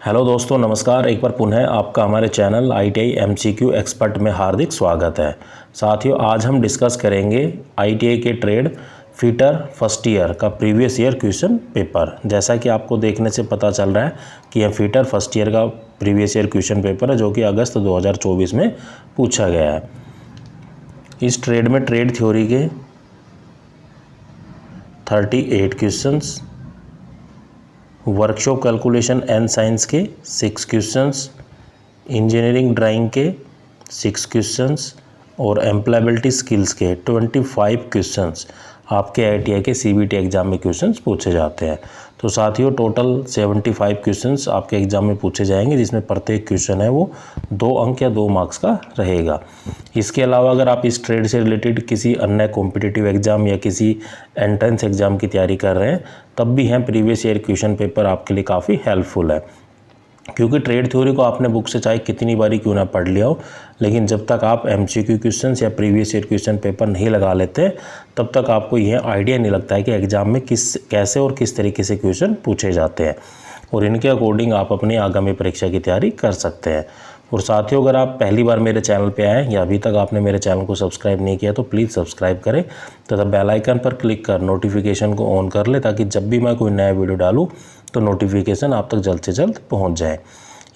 Hello दोस्तों, नमस्कार। एक बार पुनः आपका हमारे चैनल ITI MCQ एक्सपर्ट में हार्दिक स्वागत है। साथियों, आज हम डिस्कस करेंगे ITI के ट्रेड फिटर फर्स्ट ईयर का प्रीवियस ईयर क्वेश्चन पेपर। जैसा कि आपको देखने से पता चल रहा है कि यह फिटर फर्स्ट ईयर का प्रीवियस ईयर क्वेश्चन पेपर है, जो कि अगस्त 2024 में पूछा गया है। इस ट्रेड में ट्रेड थ्योरी के 38 questions, workshop calculation and science के 6 क्वेश्चंस, इंजीनियरिंग ड्राइंग के 6 क्वेश्चंस और एम्प्लॉयबिलिटी स्किल्स के 25 क्वेश्चंस आपके ITI के CBT एग्ज़ाम में क्वेश्चंस पूछे जाते हैं। तो साथियों, टोटल 75 क्वेश्चंस आपके एग्ज़ाम में पूछे जाएंगे, जिसमें प्रत्येक क्वेश्चन है वो 2 अंक या 2 मार्क्स का रहेगा। इसके अलावा अगर आप इस ट्रेड से रिलेटेड किसी अन्य कॉम्पिटिटिव एग्ज़ाम या किसी एंट्रेंस एग्ज़ाम की तैयारी कर रहे हैं, तब भी हैं प्रीवियस ईयर क्वेश्चन पेपर आपके लिए काफ़ी हेल्पफुल है। क्योंकि ट्रेड थ्योरी को आपने बुक से चाहे कितनी बारी क्यों ना पढ़ लिया हो, लेकिन जब तक आप MCQ क्वेश्चंस या प्रीवियस ईयर क्वेश्चन पेपर नहीं लगा लेते, तब तक आपको यह आइडिया नहीं लगता है कि एग्ज़ाम में कैसे और किस तरीके से क्वेश्चन पूछे जाते हैं, और इनके अकॉर्डिंग आप अपनी आगामी परीक्षा की तैयारी कर सकते हैं। और साथियों, अगर आप पहली बार मेरे चैनल पे आए या अभी तक आपने मेरे चैनल को सब्सक्राइब नहीं किया, तो प्लीज़ सब्सक्राइब करें तथा बेल आइकन पर क्लिक कर नोटिफिकेशन को ऑन कर ले, ताकि जब भी मैं कोई नया वीडियो डालूँ तो नोटिफिकेशन आप तक जल्द से जल्द पहुंच जाए।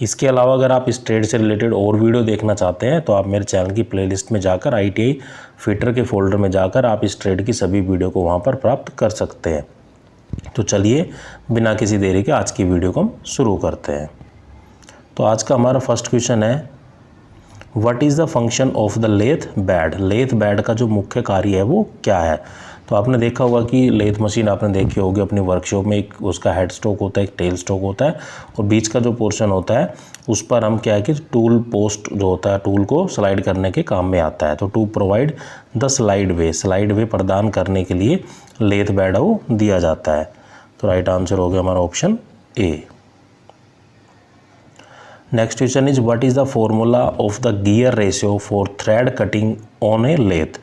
इसके अलावा अगर आप इस ट्रेड से रिलेटेड और वीडियो देखना चाहते हैं, तो आप मेरे चैनल की प्लेलिस्ट में जाकर ITI फिटर के फोल्डर में जाकर आप इस ट्रेड की सभी वीडियो को वहां पर प्राप्त कर सकते हैं। तो चलिए, बिना किसी देरी के आज की वीडियो को हम शुरू करते हैं। तो आज का हमारा फर्स्ट क्वेश्चन है, what is the function of the lathe bed. Lathe bed का जो मुख्य कार्य है वो क्या है। तो आपने देखा होगा कि लेथ मशीन आपने देखी होगी अपनी वर्कशॉप में, एक उसका हेड स्टॉक होता है, एक टेल स्टॉक होता है, और बीच का जो पोर्शन होता है उस पर हम क्या है कि टूल पोस्ट जो होता है, टूल को स्लाइड करने के काम में आता है। तो टू प्रोवाइड द स्लाइड वे प्रदान करने के लिए लेथ बेड वो दिया जाता है। तो राइट आंसर हो गया हमारा option A. Next question is, what is the formula of the gear ratio for thread cutting on a lathe.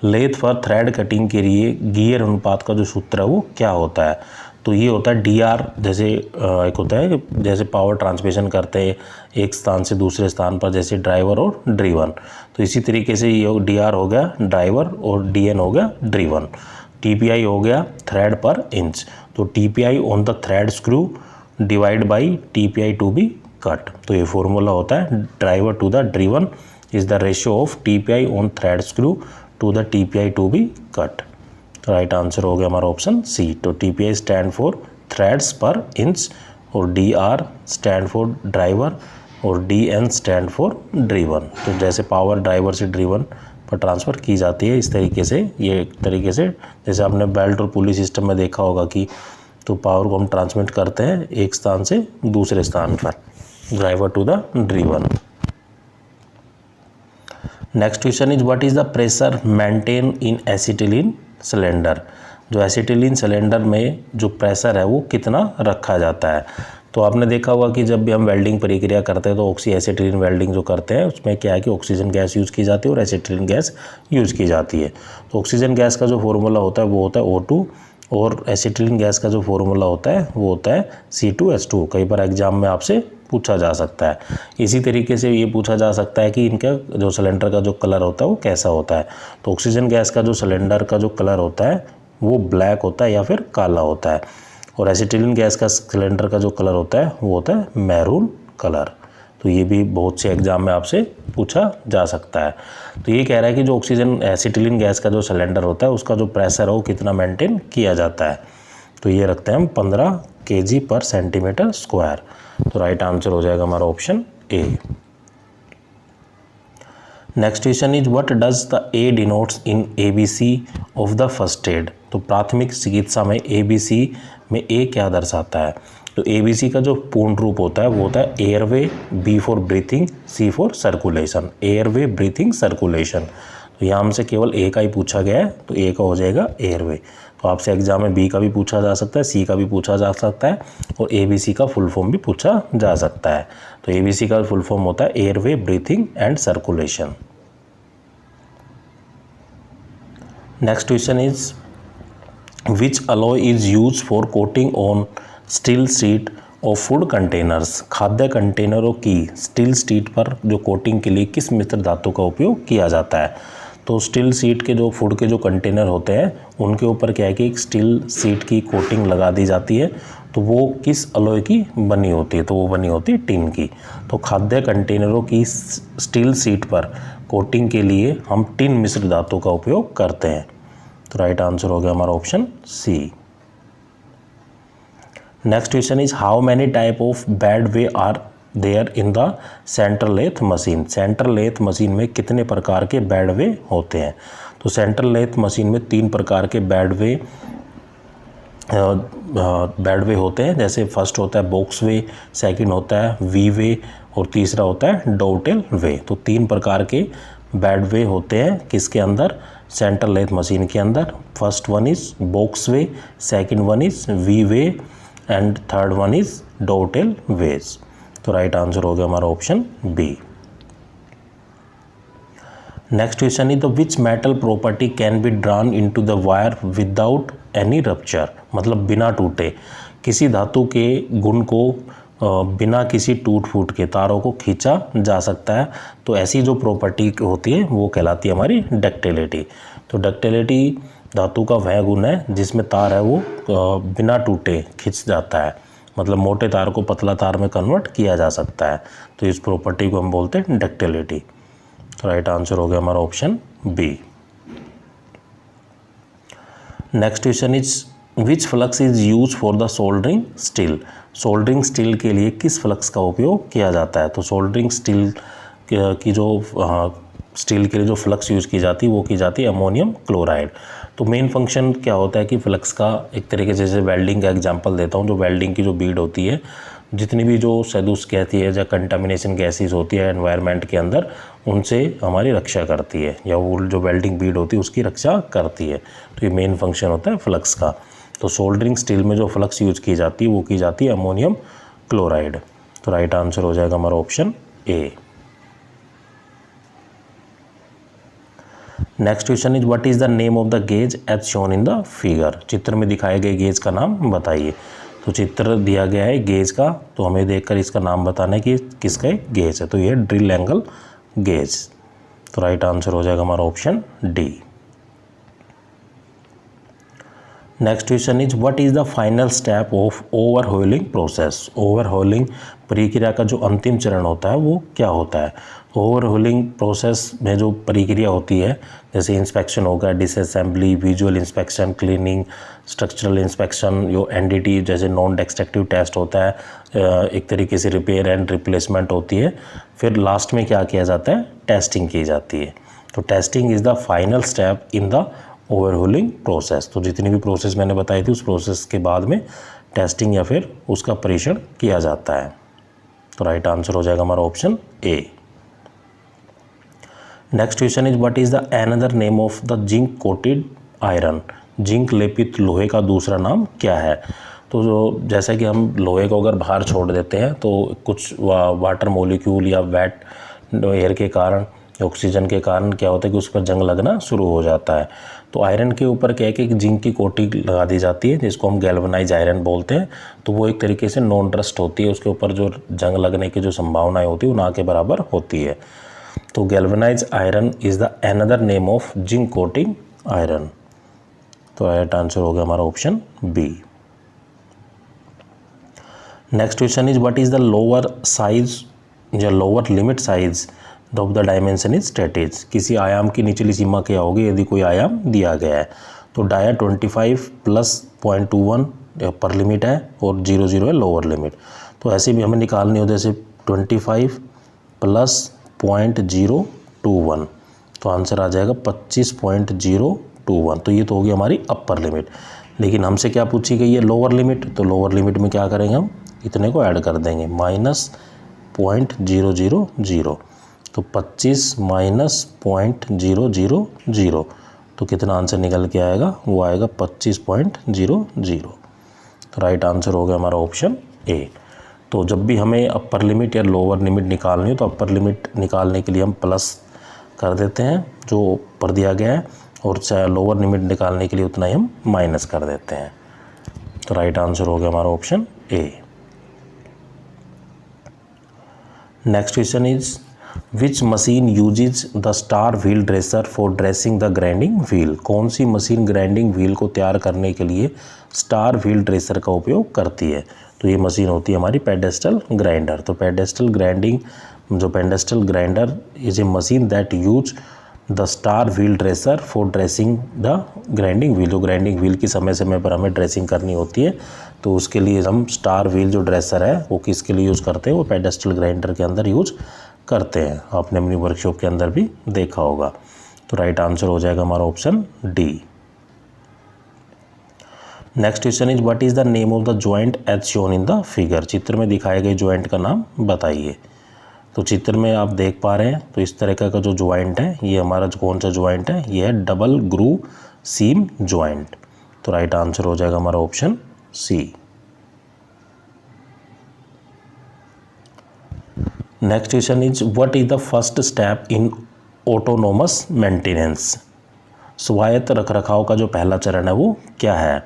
Lathe पर थ्रेड कटिंग के लिए गियर अनुपात का जो सूत्र है वो क्या होता है। तो ये होता है DR, जैसे एक होता है जैसे पावर ट्रांसमिशन करते हैं एक स्थान से दूसरे स्थान पर, जैसे ड्राइवर और ड्रिवन। तो इसी तरीके से ये DR हो गया ड्राइवर और DN हो गया ड्रिवन। TPI हो गया थ्रेड पर इंच। तो TPI on the thread screw divide by TPI to be cut. तो ये फॉर्मूला होता है driver to the driven is the ratio of TPI on thread screw to the TPI to be cut. तो right answer हो गया हमारा option C. तो TPI stand for threads पर इंच, और DR स्टैंड फॉर ड्राइवर, और DN stand for driven. तो जैसे पावर ड्राइवर से ड्रिवन पर ट्रांसफ़र की जाती है, इस तरीके से ये एक तरीके से जैसे आपने बेल्ट और पुली सिस्टम में देखा होगा कि तो पावर को हम ट्रांसमिट करते हैं एक स्थान से दूसरे स्थान पर, driver to the driven. Next question is, what is the pressure maintain in acetylene cylinder. जो एसिटिलीन सिलेंडर में जो प्रेशर है वो कितना रखा जाता है। तो आपने देखा होगा कि जब भी हम वेल्डिंग प्रक्रिया करते हैं तो ऑक्सी एसिटिलीन वेल्डिंग जो करते हैं उसमें क्या है कि ऑक्सीजन गैस यूज़ की जाती है और एसिटिलीन गैस यूज़ की जाती है। तो ऑक्सीजन गैस का जो फॉर्मूला होता है वो होता है O2, और एसिटिलीन गैस का जो फॉर्मूला होता है वो होता है C2H2। कई बार एग्जाम में आपसे पूछा जा सकता है। इसी तरीके से ये पूछा जा सकता है कि इनका जो सिलेंडर का जो कलर होता है वो कैसा होता है। तो ऑक्सीजन गैस का जो सिलेंडर का जो कलर होता है वो ब्लैक होता है या फिर काला होता है, और एसिटिलीन गैस का सिलेंडर का जो कलर होता है वो होता है मैरून कलर। तो ये भी बहुत से एग्जाम में आपसे पूछा जा सकता है। तो ये कह रहा है कि जो ऑक्सीजन एसिटिलीन गैस का जो सिलेंडर होता है उसका जो प्रेशर है वो कितना मेंटेन किया जाता है। तो ये रखते हैं हम 15 kg पर सेंटीमीटर स्क्वायर। तो राइट आंसर हो जाएगा हमारा option A. Next question is, what does the A denotes in ABC of the first aid. तो प्राथमिक चिकित्सा में ABC में A क्या दर्शाता है। तो ABC का जो पूर्ण रूप होता है वो होता है airway, B for breathing, C for circulation. Airway, breathing, circulation. तो यहाँ हमसे केवल A का ही पूछा गया है, तो A का हो जाएगा एयरवे। तो आपसे एग्जाम में B का भी पूछा जा सकता है, C का भी पूछा जा सकता है, और ABC का फुल फॉर्म भी पूछा जा सकता है। तो ABC का फुल फॉर्म होता है airway, breathing and circulation. Next question is, which alloy is use for coating on steel sheet of food containers, खाद्य कंटेनरों की स्टील शीट पर जो कोटिंग के लिए किस मिश्र धातु का उपयोग किया जाता है। तो स्टील शीट के जो फूड के जो कंटेनर होते हैं उनके ऊपर क्या है कि एक स्टील शीट की कोटिंग लगा दी जाती है। तो वो किस अलॉय की बनी होती है, तो वो बनी होती है टिन की। तो खाद्य कंटेनरों की स्टील शीट पर कोटिंग के लिए हम टिन मिश्र धातु का उपयोग करते हैं। तो राइट आंसर हो गया हमारा option C. Next question is how many type of bed way are there in the central lathe machine. Central lathe machine में कितने प्रकार के बेड वे होते हैं। तो सेंट्रल लेथ मशीन में 3 प्रकार के बेड वे होते हैं। जैसे फर्स्ट होता है बॉक्स वे, सेकंड होता है वी वे और तीसरा होता है डोटेल वे। तो 3 प्रकार के बेड वे होते हैं किसके अंदर, सेंट्रल लेथ मशीन के अंदर। First one is box way, second one is V way and third one is dovetail ways. तो राइट आंसर हो गया हमारा option B. Next question is the which metal property can be drawn into the wire without any rupture. मतलब बिना टूटे किसी धातु के गुण को बिना किसी टूट फूट के तारों को खींचा जा सकता है। तो ऐसी जो प्रॉपर्टी होती है वो कहलाती है हमारी डक्टिलिटी। तो डक्टिलिटी धातु का वह गुण है जिसमें तार है वो बिना टूटे खिंच जाता है। मतलब मोटे तार को पतला तार में कन्वर्ट किया जा सकता है। तो इस प्रॉपर्टी को हम बोलते हैं डक्टिलिटी। तो राइट आंसर हो गया हमारा option B. Next question is which flux is use for the soldering steel. Soldering steel के लिए किस फ्लक्स का उपयोग किया जाता है। तो सोल्डरिंग स्टील की जो स्टील के लिए जो फ्लक्स यूज़ की जाती है वो की जाती है अमोनियम क्लोराइड। तो मेन फंक्शन क्या होता है कि फ्लक्स का एक तरीके से, जैसे वेल्डिंग का एग्जांपल देता हूँ, जो वेल्डिंग की जो बीड होती है, जितनी भी जो सैदुस कहती है या कंटामिनेशन गैसेस होती है एनवायरनमेंट के अंदर, उनसे हमारी रक्षा करती है, या वो जो वेल्डिंग बीड होती है उसकी रक्षा करती है। तो ये मेन फंक्शन होता है फ्लक्स का। तो सोल्डरिंग स्टील में जो फ्लक्स यूज की जाती है वो की जाती है अमोनियम क्लोराइड। तो राइट आंसर हो जाएगा हमारा option A. Next question is what is the name of the gauge as shown in the figure. चित्र में दिखाए गए गेज का नाम बताइए। तो चित्र दिया गया है गेज का, तो हमें देखकर इसका नाम बताना है कि किसका एक गेज है। तो ये ड्रिल एंगल गेज। तो राइट आंसर हो जाएगा हमारा option D. Next question is what is the final step of overhauling process. Overhauling प्रक्रिया का जो अंतिम चरण होता है वो क्या होता है। ओवरहोलिंग प्रोसेस में जो प्रक्रिया होती है, जैसे इंस्पेक्शन होगा, disassembly, visual inspection, cleaning, structural inspection, जो एनडीटी जैसे नॉन डिस्ट्रक्टिव टेस्ट होता है, एक तरीके से रिपेयर एंड रिप्लेसमेंट होती है। फिर लास्ट में क्या किया जाता है, टेस्टिंग की जाती है। तो testing is the final step in the overhauling process. तो जितनी भी प्रोसेस मैंने बताई थी उस प्रोसेस के बाद में टेस्टिंग या फिर उसका परीक्षण किया जाता है। तो राइट आंसर हो जाएगा हमारा option A. Next question is what is the another name of the zinc coated iron. Zinc लेपित लोहे का दूसरा नाम क्या है। तो जो जैसा कि हम लोहे को अगर बाहर छोड़ देते हैं तो कुछ वाटर मॉलिक्यूल या वेट एयर के कारण, ऑक्सीजन के कारण क्या होता है कि उस पर जंग लगना शुरू हो जाता है। तो आयरन के ऊपर क्या है कि जिंक की कोटिंग लगा दी जाती है जिसको हम गैल्वनाइज आयरन बोलते हैं। तो वो एक तरीके से नॉन रस्ट होती है, उसके ऊपर जो जंग लगने की जो संभावनाएं होती है वो ना के बराबर होती है। तो galvanize iron is the another name of zinc coating iron. तो राइट आंसर हो गया हमारा option B. Next question is what is the lower size या lower limit size of the dimension is stated. किसी आयाम की निचली सीमा क्या होगी यदि कोई आयाम दिया गया है। तो डाया 25 + 0.21 अपर लिमिट है और 0.0 है लोअर लिमिट। तो ऐसे भी हमें निकालनी हो, जैसे 25 + 0.021, तो आंसर आ जाएगा 25.021। तो ये तो होगी हमारी अपर लिमिट। लेकिन हमसे क्या पूछी गई है, लोअर लिमिट। तो लोअर लिमिट में क्या करेंगे, हम इतने को ऐड कर देंगे, -0.000। तो 25 - 0.000, तो कितना आंसर निकल के आएगा, वो आएगा 25.00। तो राइट आंसर हो गया हमारा ऑप्शन ए। तो जब भी हमें अपर लिमिट या लोअर लिमिट निकालनी हो तो अपर लिमिट निकालने के लिए हम प्लस कर देते हैं जो ऊपर दिया गया है, और लोअर लिमिट निकालने के लिए उतना ही हम माइनस कर देते हैं। तो राइट आंसर हो गया हमारा option A. Next question is which machine uses the star wheel dresser for dressing the grinding wheel. कौन सी मशीन ग्राइंडिंग व्हील को तैयार करने के लिए स्टार व्हील ड्रेसर का उपयोग करती है। तो ये मशीन होती है हमारी पेडेस्टल ग्राइंडर। तो pedestal grinder is a machine that use the star wheel dresser for dressing the grinding wheel. जो ग्राइंडिंग व्हील की समय समय पर हमें ड्रेसिंग करनी होती है तो उसके लिए हम स्टार व्हील जो ड्रेसर है वो किसके लिए यूज़ करते हैं, वो पेडेस्टल ग्राइंडर के अंदर यूज करते हैं। आपने अपनी वर्कशॉप के अंदर भी देखा होगा। तो राइट आंसर हो जाएगा हमारा option D. Next question is what is the name of the joint as shown in the figure. चित्र में दिखाए गए जॉइंट का नाम बताइए। तो चित्र में आप देख पा रहे हैं तो इस तरह का जो जॉइंट है ये हमारा कौन सा जॉइंट है, ये है डबल ग्रूव सीम जॉइंट। तो राइट आंसर हो जाएगा हमारा option C. Next question is what is the first step in autonomous maintenance. स्वायत्त रखरखाव का जो पहला चरण है वो क्या है।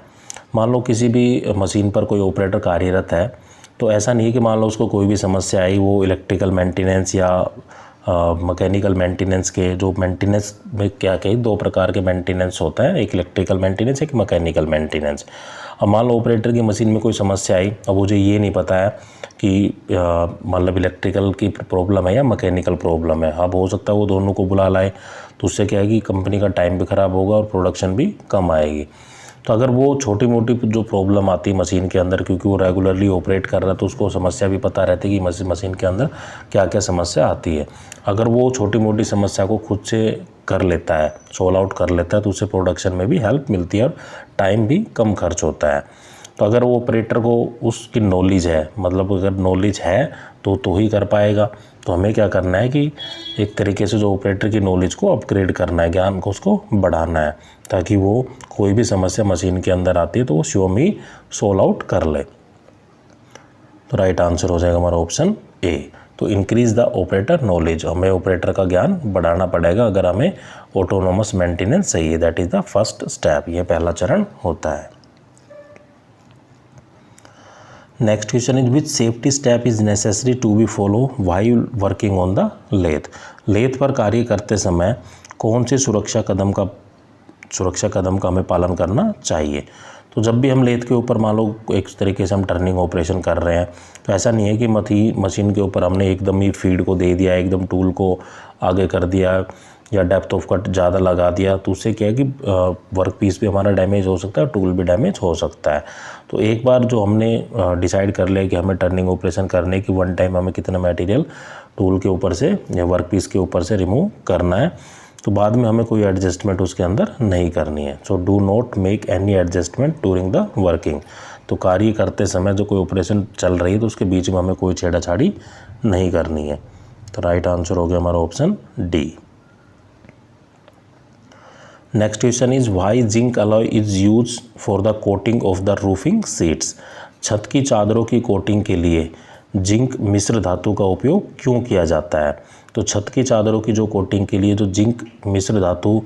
मान लो किसी भी मशीन पर कोई ऑपरेटर कार्यरत है तो ऐसा नहीं है कि मान लो उसको कोई भी समस्या आई, वो इलेक्ट्रिकल मेंटेनेंस या मैकेनिकल मेंटेनेंस के जो मेंटेनेंस में क्या कहीं दो प्रकार के मेंटेनेंस होता है, एक इलेक्ट्रिकल मेंटेनेंस एक मैकेनिकल मेंटेनेंस। अब मान लो ऑपरेटर की मशीन में कोई समस्या आई, अब मुझे ये नहीं पता है कि मतलब इलेक्ट्रिकल की प्रॉब्लम है या मैकेनिकल प्रॉब्लम है। अब हो सकता है वो दोनों को बुला लाए तो उससे क्या है कि कंपनी का टाइम भी ख़राब होगा और प्रोडक्शन भी कम आएगी। तो अगर वो छोटी मोटी जो प्रॉब्लम आती है मशीन के अंदर, क्योंकि वो रेगुलरली ऑपरेट कर रहा है तो उसको समस्या भी पता रहती है कि मशीन के अंदर क्या क्या समस्या आती है। अगर वो छोटी मोटी समस्या को खुद से कर लेता है, सॉल्व आउट कर लेता है तो उससे प्रोडक्शन में भी हेल्प मिलती है और टाइम भी कम खर्च होता है। तो अगर वो ऑपरेटर को उसकी नॉलेज है, मतलब अगर नॉलेज है तो ही कर पाएगा। तो हमें क्या करना है कि एक तरीके से जो ऑपरेटर की नॉलेज को अपग्रेड करना है, ज्ञान को उसको बढ़ाना है, ताकि वो कोई भी समस्या मशीन के अंदर आती है तो वो स्वयं ही सॉल्व आउट कर ले। तो राइट आंसर हो जाएगा हमारा ऑप्शन ए। तो इंक्रीज द ऑपरेटर नॉलेज, हमें ऑपरेटर का ज्ञान बढ़ाना पड़ेगा अगर हमें ऑटोनोमस मेंटेनेंस चाहिए। That is the first step, ये पहला चरण होता है। Next question is which safety step is necessary to be follow while working on the lathe. Lathe पर कार्य करते समय कौन से सुरक्षा कदम का हमें पालन करना चाहिए। तो जब भी हम लेथ के ऊपर मान लो एक तरीके से हम टर्निंग ऑपरेशन कर रहे हैं तो ऐसा नहीं है कि मशीन के ऊपर हमने एकदम ही फीड को दे दिया, एकदम टूल को आगे कर दिया या डेप्थ ऑफ कट ज़्यादा लगा दिया, तो उससे क्या है कि वर्क पीस भी हमारा डैमेज हो सकता है, टूल भी डैमेज हो सकता है। तो एक बार जो हमने डिसाइड कर लिया कि हमें टर्निंग ऑपरेशन करने की वन टाइम हमें कितना मटेरियल टूल के ऊपर से या वर्क पीस के ऊपर से रिमूव करना है, तो बाद में हमें कोई एडजस्टमेंट उसके अंदर नहीं करनी है। So do not make any adjustment during the working. तो कार्य करते समय जो कोई ऑपरेशन चल रही है तो उसके बीच में हमें कोई छेड़ाछाड़ी नहीं करनी है। तो राइट आंसर हो गया हमारा option D. Next question is why zinc alloy is use for the coating of the roofing seats. छत की चादरों की कोटिंग के लिए जिंक मिश्र धातु का उपयोग क्यों किया जाता है। तो छत की चादरों की जो कोटिंग के लिए जो जिंक मिश्र धातु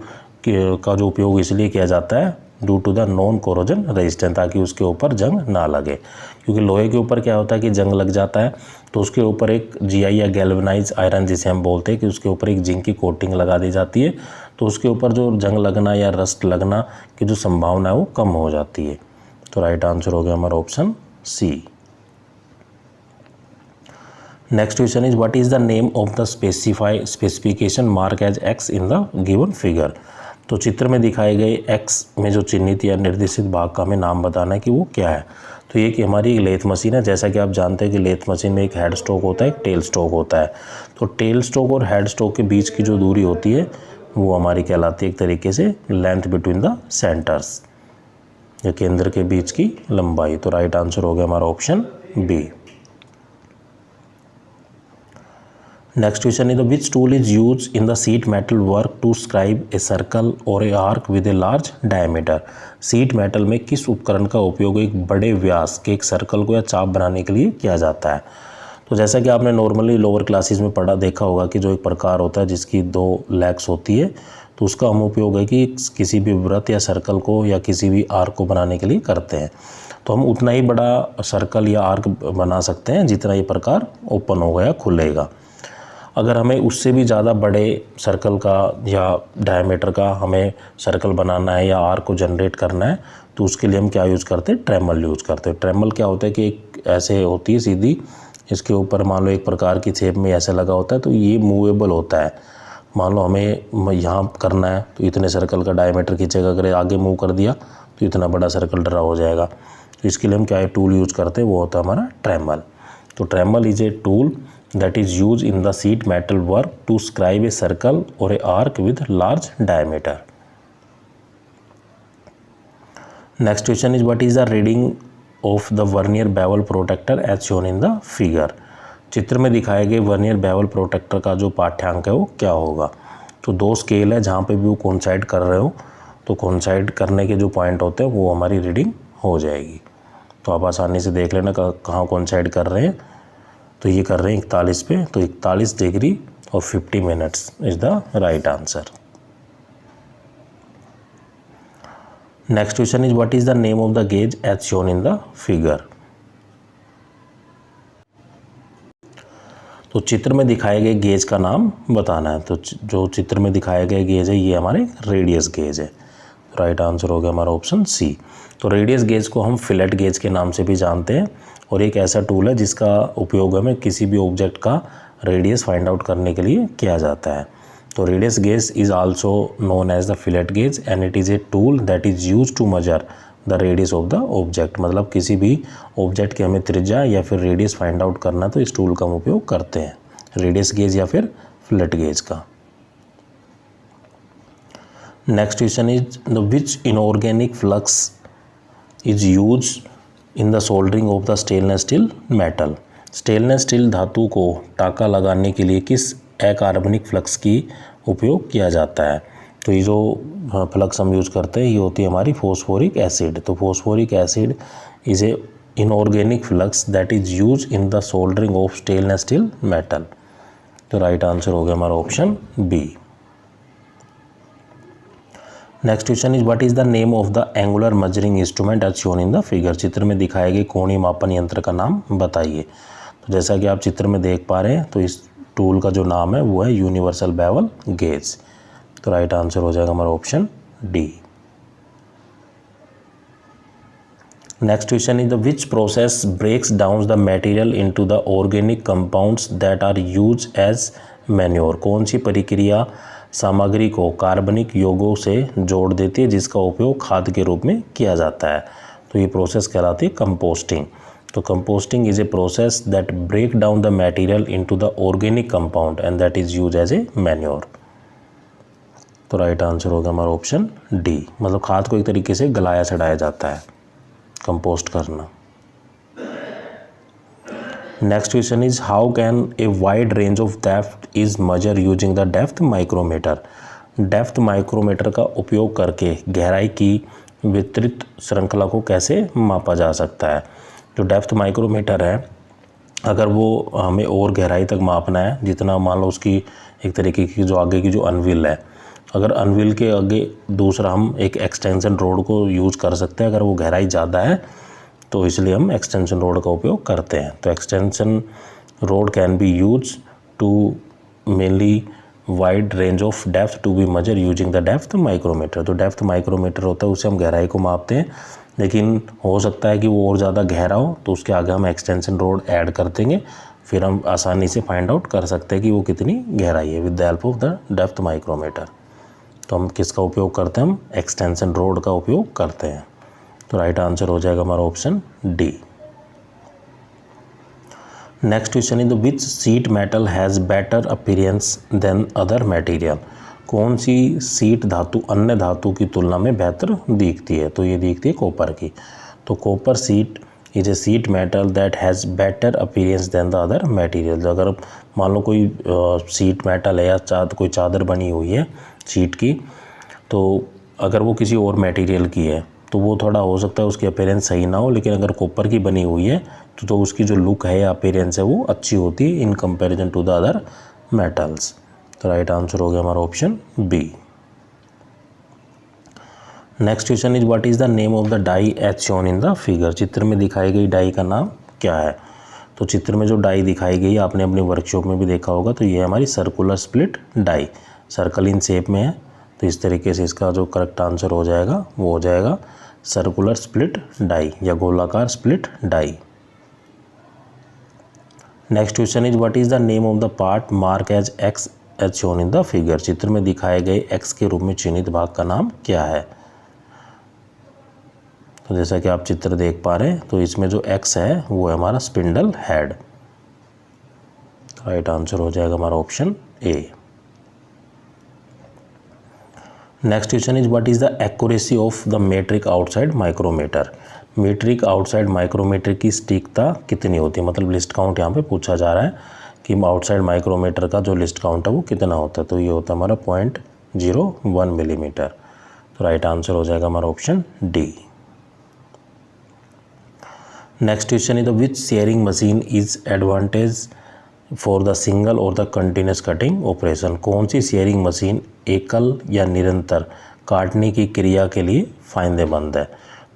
का जो उपयोग इसलिए किया जाता है due to the non corrosion resistance, ताकि उसके ऊपर जंग ना लगे। क्योंकि लोहे के ऊपर क्या होता है कि जंग लग जाता है तो उसके ऊपर एक जीआई या गैल्वेनाइज आयरन जिसे हम बोलते हैं कि उसके ऊपर एक जिंक की कोटिंग लगा दी जाती है, तो उसके ऊपर जो जंग लगना या रस्ट लगना की जो संभावना है वो कम हो जाती है। तो राइट आंसर हो गया हमारा option C. Next question is what is the name of the specification mark as X in the given figure. तो चित्र में दिखाए गए एक्स में जो चिन्हित या निर्देशित भाग का हमें नाम बताना है कि वो क्या है। तो ये कि हमारी एक लेथ मशीन है। जैसा कि आप जानते हैं कि लेथ मशीन में एक हेड स्ट्रोक होता है, एक टेल स्ट्रोक होता है। तो टेल स्ट्रोक और हेड स्ट्रोक के बीच की जो दूरी होती है वो हमारी कहलाती है एक तरीके से लेंथ बिटवीन द सेंटर्स, या केंद्र के बीच की लंबाई। तो राइट आंसर हो गया हमारा option B. Next question is which tool is use in the sheet metal work to scribe a circle और a arc with a large diameter. Sheet metal में किस उपकरण का उपयोग एक बड़े व्यास के एक सर्कल को या चाप बनाने के लिए किया जाता है। तो जैसा कि आपने नॉर्मली लोअर क्लासेस में पढ़ा देखा होगा कि जो एक प्रकार होता है जिसकी दो लेग्स होती है, तो उसका हम उपयोग है कि किसी भी वृत्त या सर्कल को या किसी भी आर्क को बनाने के लिए करते हैं। तो हम उतना ही बड़ा सर्कल या आर्क बना सकते हैं जितना ये प्रकार ओपन होगा या खुलेगा। अगर हमें उससे भी ज़्यादा बड़े सर्कल का या डायमीटर का हमें सर्कल बनाना है या आर्क को जनरेट करना है तो उसके लिए हम क्या यूज़ करते हैं, ट्रेमल यूज़ करते हैं। ट्रेमल क्या होता है कि एक ऐसे होती है सीधी, इसके ऊपर मान लो एक प्रकार की शेप में ऐसे लगा होता है, तो ये मूवेबल होता है। मान लो हमें यहाँ करना है तो इतने सर्कल का डायमीटर खींचेगा, अगर आगे मूव कर दिया तो इतना बड़ा सर्कल ड्रा हो जाएगा। तो इसके लिए हम क्या टूल यूज़ करते हैं, वो होता है हमारा ट्रेमल। तो trammel is a tool that is used in the sheet metal work to scribe a circle or a arc with large diameter. Next question is what is the reading of the vernier bevel protector as shown in the figure. चित्र में दिखाए गए vernier bevel protector का जो पाठ्यांक है वो क्या होगा। तो दो स्केल है, जहाँ पे भी वो कोइंसाइड कर रहे हो तो कोइंसाइड करने के जो पॉइंट होते हैं वो हमारी रीडिंग हो जाएगी। तो आप आसानी से देख लेना कहाँ कोइंसाइड कर रहे हैं। तो ये कर रहे हैं 41 पे, तो 41 डिग्री और 50 minutes is the right answer. Next question is what is the name of the gauge as shown in the figure. तो चित्र में दिखाए गए गेज का नाम बताना है। तो जो चित्र में दिखाए गए गेज है ये हमारे रेडियस गेज है। राइट आंसर हो गया हमारा ऑप्शन सी। तो रेडियस गेज को हम फिलेट गेज के नाम से भी जानते हैं और एक ऐसा टूल है जिसका उपयोग हमें किसी भी ऑब्जेक्ट का रेडियस फाइंड आउट करने के लिए किया जाता है। तो radius gauge is also known as the fillet gauge and it is a tool that is use to measure the radius of the object. मतलब किसी भी ऑब्जेक्ट की हमें त्रिज्या या फिर रेडियस फाइंड आउट करना तो इस टूल का हम उपयोग करते हैं, रेडियस गेज या फिर फिलेट गेज का। Next question is the which inorganic flux is use in the soldering of the stainless steel metal. Stainless steel धातु को टाका लगाने के लिए किस अकार्बनिक फ्लक्स की उपयोग किया जाता है। तो ये जो फ्लक्स हम यूज़ करते हैं ये होती है हमारी फॉस्फोरिक एसिड। तो phosphoric acid is a inorganic flux that is use in the soldering of stainless steel metal. तो राइट आंसर हो गया हमारा option B. Next question is what is the name of the angular measuring instrument as shown in the figure. चित्र में दिखाए गए कोणीय मापन यंत्र का नाम बताइए। तो जैसा कि आप चित्र में देख पा रहे हैं तो इस टूल का जो नाम है वो है यूनिवर्सल बेवल गेज। तो राइट आंसर हो जाएगा हमारा option D. Next question is the which process breaks down the material into the organic compounds that are use as manure. कौन सी प्रक्रिया सामग्री को कार्बनिक यौगों से जोड़ देती है जिसका उपयोग खाद के रूप में किया जाता है। तो ये प्रोसेस कहलाती है कंपोस्टिंग। तो composting is a process that break down the material into the organic compound and that is use as a manure. तो राइट आंसर होगा हमारा ऑप्शन डी। मतलब खाद को एक तरीके से गलाया चढ़ाया जाता है, कंपोस्ट करना। Next question is how can a wide range of depth is measure using the depth micrometer. Depth micrometer का उपयोग करके गहराई की वितरित श्रृंखला को कैसे मापा जा सकता है। जो डेप्थ माइक्रोमीटर है अगर वो हमें और गहराई तक मापना है, जितना मान लो उसकी एक तरीके की जो आगे की जो अनविल है, अगर अनविल के आगे दूसरा हम एक एक्सटेंशन रोड को यूज़ कर सकते हैं अगर वो गहराई ज़्यादा है, तो इसलिए हम एक्सटेंशन रोड का उपयोग करते हैं। तो extension rod can be use to mainly wide range of depth to be measure using the depth micrometer. तो डेप्थ माइक्रोमीटर होता है उससे हम गहराई को मापते हैं, लेकिन हो सकता है कि वो और ज़्यादा गहरा हो तो उसके आगे हम एक्सटेंशन रोड ऐड कर देंगे, फिर हम आसानी से फाइंड आउट कर सकते हैं कि वो कितनी गहराई है with the help of the depth micrometer. तो हम किसका उपयोग करते हैं, हम एक्सटेंशन रोड का उपयोग करते हैं। तो राइट आंसर हो जाएगा हमारा option D. Next question is the which sheet metal has better appearance than other material. कौन सी सीट धातु अन्य धातु की तुलना में बेहतर दिखती है। तो ये दिखती है कॉपर की। तो copper sheet is a sheet metal that has better appearance than the other material. अगर मान लो कोई सीट मेटल है या कोई चादर बनी हुई है सीट की, तो अगर वो किसी और मटेरियल की है तो वो थोड़ा हो सकता है उसकी अपीयरेंस सही ना हो, लेकिन अगर कॉपर की बनी हुई है तो उसकी जो लुक है या अपीयरेंस है वो अच्छी होती है in comparison to the other metals. तो राइट आंसर हो गया हमारा option B. Next question is what is the name of the die as shown in the figure. चित्र में दिखाई गई डाई का नाम क्या है। तो चित्र में जो डाई दिखाई गई आपने अपनी वर्कशॉप में भी देखा होगा, तो ये हमारी circular split die, circle in shape में है। तो इस तरीके से इसका जो करेक्ट आंसर हो जाएगा वो हो जाएगा सर्कुलर स्प्लिट डाई या गोलाकार split die. Next question is what is the name of the part mark as X as shown in the figure. चित्र में दिखाए गए एक्स के रूप में चिन्हित भाग का नाम क्या है। तो जैसा कि आप चित्र देख पा रहे हैं, तो इसमें जो एक्स है वो है हमारा स्पिंडल हेड। राइट आंसर हो जाएगा हमारा option A. Next question is what is the accuracy of the metric outside micrometer. Metric outside micrometer की सटीकता कितनी होती है, मतलब लिस्ट काउंट यहाँ पे पूछा जा रहा है कि आउटसाइड माइक्रोमीटर का जो लिस्ट काउंट है वो कितना होता है। तो ये होता है हमारा 0.01 मिलीमीटर। तो राइट आंसर हो जाएगा हमारा option D. Next question is the which sharing machine is advantage for the single और द कंटिन्यूस कटिंग ऑपरेशन। कौन सी शेयरिंग मशीन एकल या निरंतर काटने की क्रिया के लिए फायदेमंद है।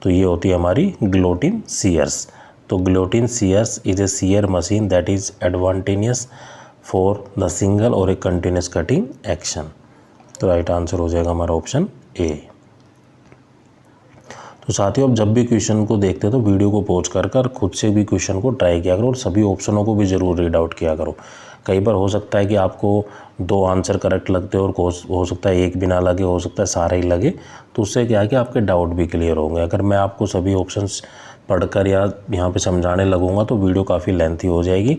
तो ये होती है हमारी ग्लोटिन सीयर्स। तो guillotine shears is a shear machine that is advantageous for the single और ए कंटिन्यूस कटिंग एक्शन। तो राइट आंसर हो जाएगा हमारा ऑप्शन ए। तो साथियों, अब जब भी क्वेश्चन को देखते हो तो वीडियो को पॉज कर खुद से भी क्वेश्चन को ट्राई किया करो और सभी ऑप्शनों को भी ज़रूर रीड आउट किया करो। कई बार हो सकता है कि आपको 2 आंसर करेक्ट लगते हो और हो सकता है एक भी ना लगे, हो सकता है सारे ही लगे। तो उससे क्या है कि आपके डाउट भी क्लियर होंगे। अगर मैं आपको सभी ऑप्शंस पढ़कर या यहाँ पे समझाने लगूंगा तो वीडियो काफ़ी लेंथी हो जाएगी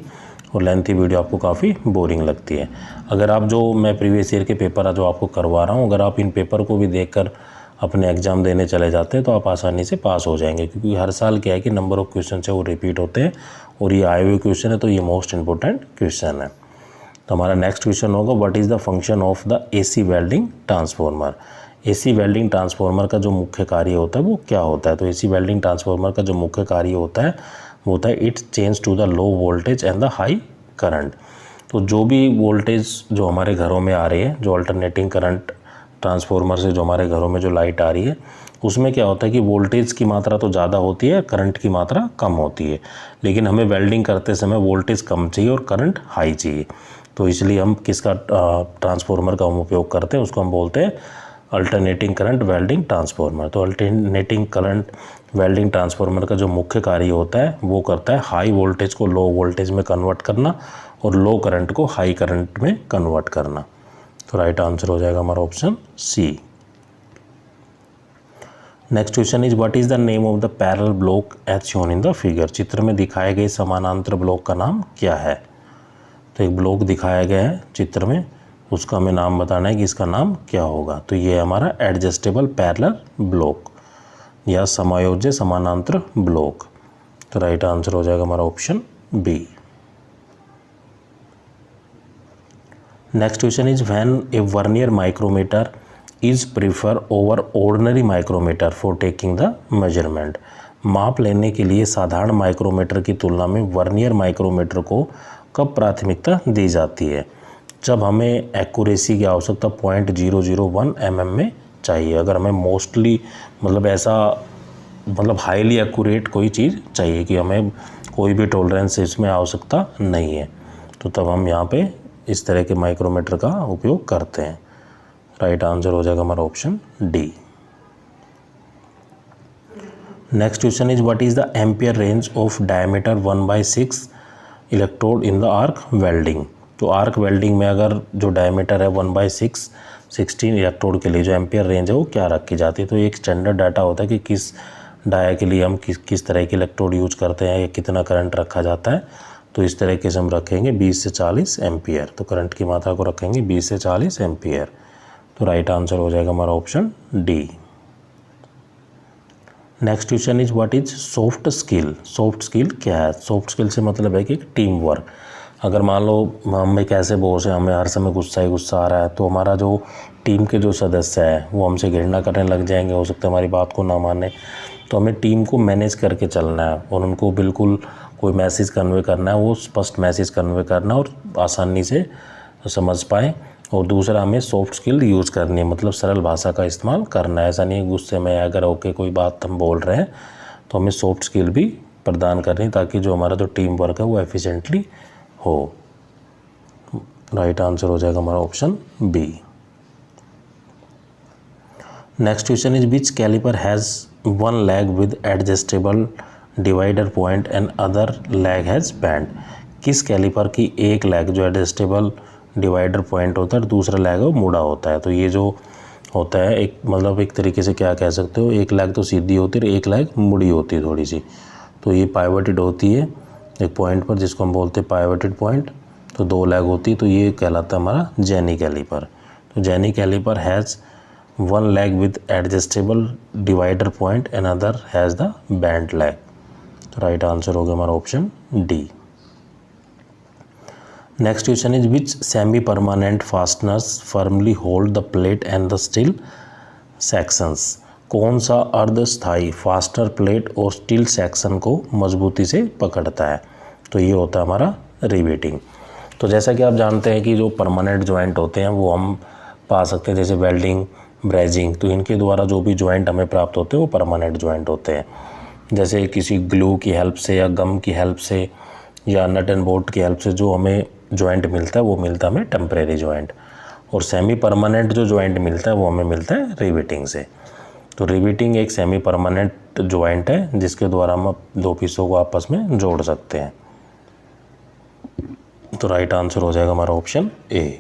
और लेंथी वीडियो आपको काफ़ी बोरिंग लगती है। अगर आप जो मैं प्रीवियस ईयर के पेपर जो आपको करवा रहा हूँ, अगर आप इन पेपर को भी देखकर अपने एग्ज़ाम देने चले जाते हैं तो आप आसानी से पास हो जाएंगे, क्योंकि हर साल क्या है कि नंबर ऑफ़ क्वेश्चन है वो रिपीट होते हैं और ये आए हुए क्वेश्चन है तो ये मोस्ट इंपॉर्टेंट क्वेश्चन है। तो हमारा नेक्स्ट क्वेश्चन होगा what is the function of the AC welding transformer. AC welding transformer का जो मुख्य कार्य होता है वो क्या होता है। तो एसी वेल्डिंग ट्रांसफार्मर का जो मुख्य कार्य होता है वो होता है it change to the low voltage and the high current. तो जो भी वोल्टेज जो हमारे घरों में आ रही है, जो अल्टरनेटिंग करंट ट्रांसफार्मर से जो हमारे घरों में जो लाइट आ रही है, उसमें क्या होता है कि वोल्टेज की मात्रा तो ज़्यादा होती है, करंट की मात्रा कम होती है। लेकिन हमें वेल्डिंग करते समय वोल्टेज कम चाहिए और करंट हाई चाहिए। तो इसलिए हम किसका ट्रांसफार्मर का हम उपयोग करते हैं, उसको हम बोलते हैं अल्टरनेटिंग करंट वेल्डिंग ट्रांसफार्मर। तो अल्टरनेटिंग करंट वेल्डिंग ट्रांसफार्मर का जो मुख्य कार्य होता है वो करता है हाई वोल्टेज को लो वोल्टेज में कन्वर्ट करना और लो करंट को हाई करंट में कन्वर्ट करना। तो राइट आंसर हो जाएगा हमारा option C. Next question is what is the name of the parallel block as shown in the figure. चित्र में दिखाए गए समानांतर ब्लॉक का नाम क्या है। तो एक ब्लॉक दिखाया गया है चित्र में, उसका हमें नाम बताना है कि इसका नाम क्या होगा। तो ये हमारा एडजस्टेबल पैरेलल ब्लॉक या समायोज्य समानांतर ब्लॉक। तो राइट आंसर हो जाएगा हमारा option B. Next question is when a vernier micrometer is prefer over ordinary micrometer for taking the measurement. माप लेने के लिए साधारण माइक्रोमीटर की तुलना में वर्नियर माइक्रोमीटर को कब प्राथमिकता दी जाती है। जब हमें एक्यूरेसी की आवश्यकता 0.001 mm में चाहिए। अगर हमें मोस्टली मतलब हाईली एक्यूरेट कोई चीज़ चाहिए कि हमें कोई भी टॉलरेंस इसमें आवश्यकता नहीं है, तो तब हम यहाँ पे इस तरह के माइक्रोमीटर का उपयोग करते हैं। राइट आंसर हो जाएगा हमारा option D. Next question is what is the ampere range of diameter 1/6 electrode in the arc welding. तो आर्क वेल्डिंग में अगर जो डायमीटर है 1/6 16 इलेक्ट्रोड के लिए जो एम्पियर रेंज है वो क्या रखी जाती है। तो एक स्टैंडर्ड डाटा होता है कि किस डाया के लिए हम किस तरह की इलेक्ट्रोड यूज करते हैं या कितना करंट रखा जाता है। तो इस तरीके से हम रखेंगे 20 से 40 एम्पियर। तो करंट की मात्रा को रखेंगे 20 से 40 एम्पियर। तो राइट आंसर हो जाएगा हमारा option D. Next question is what is soft skill. Soft skill क्या है। सॉफ्ट स्किल से मतलब है कि टीम वर्क। अगर मान लो हम एक ऐसे बॉस है, हमें हर समय गुस्सा ही गुस्सा आ रहा है, तो हमारा जो टीम के जो सदस्य है वो हमसे घृणा करने लग जाएंगे, हो सकता है हमारी बात को ना माने। तो हमें टीम को मैनेज करके चलना है और उनको बिल्कुल कोई मैसेज कन्वे करना है, वो स्पष्ट मैसेज कन्वे करना और आसानी से समझ पाए। और दूसरा हमें सॉफ्ट स्किल यूज़ करनी है, मतलब सरल भाषा का इस्तेमाल करना है। ऐसा नहीं गुस्से में अगर ओके कोई बात हम बोल रहे हैं तो हमें सॉफ्ट स्किल भी प्रदान कर रही हैं ताकि जो हमारा जो टीम वर्क है वो एफिशिएंटली हो। राइट आंसर हो जाएगा हमारा option B. Next question is which caliper has one leg with adjustable divider point and other leg has band. किस कैलिपर की एक लेग जो एडजस्टेबल डिवाइडर पॉइंट होता है और दूसरा लेग है वो मुड़ा होता है। तो ये जो होता है एक मतलब एक तरीके से क्या कह सकते हो, एक लेग तो सीधी होती है और एक लेग मुड़ी होती है थोड़ी सी। तो ये पाइवटेड होती है एक पॉइंट पर जिसको हम बोलते हैं पाइवटेड पॉइंट। तो 2 लेग होती है तो ये कहलाता है हमारा जेनी कैलिपर। तो jenny caliper has one leg with adjustable divider point and other has the band leg. तो राइट आंसर हो गया हमारा option D. Next question is which semi permanent fasteners firmly hold the plate and the steel sections. कौन सा अर्धस्थायी fastener plate और steel section को मजबूती से पकड़ता है। तो ये होता है हमारा रिवेटिंग। तो जैसा कि आप जानते हैं कि जो परमानेंट जॉइंट होते हैं वो हम पा सकते हैं जैसे वेल्डिंग, ब्रेजिंग। तो इनके द्वारा जो भी जॉइंट हमें प्राप्त होते हैं वो परमानेंट जॉइंट होते हैं। जैसे किसी ग्लू की हेल्प से या गम की हेल्प से या नट एंड बोल्ट की हेल्प से जो हमें जॉइंट मिलता है वो मिलता है हमें टेम्परेरी जॉइंट। और सेमी परमानेंट जो जॉइंट मिलता है वो हमें मिलता है रिवेटिंग से। तो रिवेटिंग एक सेमी परमानेंट जॉइंट है जिसके द्वारा हम 2 पीसों को आपस में जोड़ सकते हैं। तो राइट आंसर हो जाएगा हमारा option A.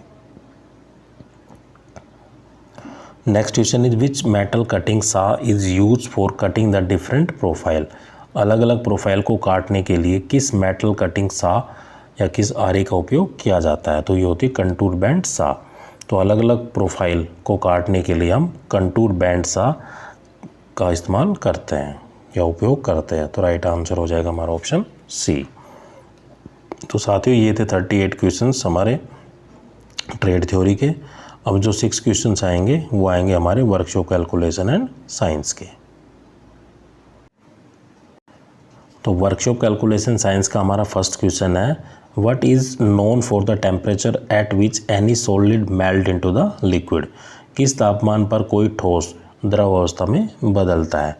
Next question is which metal cutting saw is use for cutting the different profile. अलग अलग प्रोफाइल को काटने के लिए किस मेटल कटिंग सा या किस आरे का उपयोग किया जाता है। तो ये होती है कंटूर बैंड सा। तो अलग अलग प्रोफाइल को काटने के लिए हम कंटूर बैंड सा का इस्तेमाल करते हैं या उपयोग करते हैं। तो राइट आंसर हो जाएगा हमारा ऑप्शन सी। तो साथियों ये थे 38 क्वेश्चंस हमारे ट्रेड थ्योरी के। अब जो 6 क्वेश्चंस आएंगे वो आएंगे हमारे वर्कशॉप कैलकुलेशन एंड साइंस के। तो वर्कशॉप कैलकुलेशन साइंस का हमारा फर्स्ट क्वेश्चन है what is known for the temperature at which any solid melt into the liquid. किस तापमान पर कोई ठोस द्रव अवस्था में बदलता है।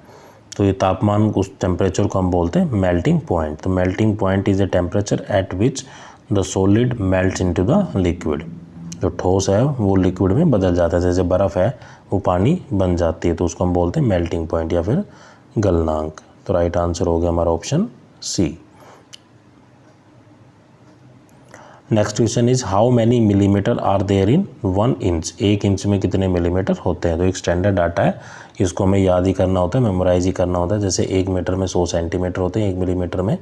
तो ये तापमान उस टेम्परेचर को हम बोलते हैं मेल्टिंग पॉइंट। तो melting point is a temperature at which the solid melts into the liquid. जो ठोस है वो लिक्विड में बदल जाता है। जैसे बर्फ़ है वो पानी बन जाती है तो उसको हम बोलते हैं मेल्टिंग पॉइंट या फिर गलनांक। तो राइट आंसर हो गया हमारा option C. Next question is how many millimeter are there in 1 inch. 1 inch में कितने मिलीमीटर होते हैं। तो एक स्टैंडर्ड डाटा है, इसको हमें याद ही करना होता है, मेमोराइज ही करना होता है। जैसे 1 मीटर में 100 सेंटीमीटर होते हैं, 1 मिलीमीटर में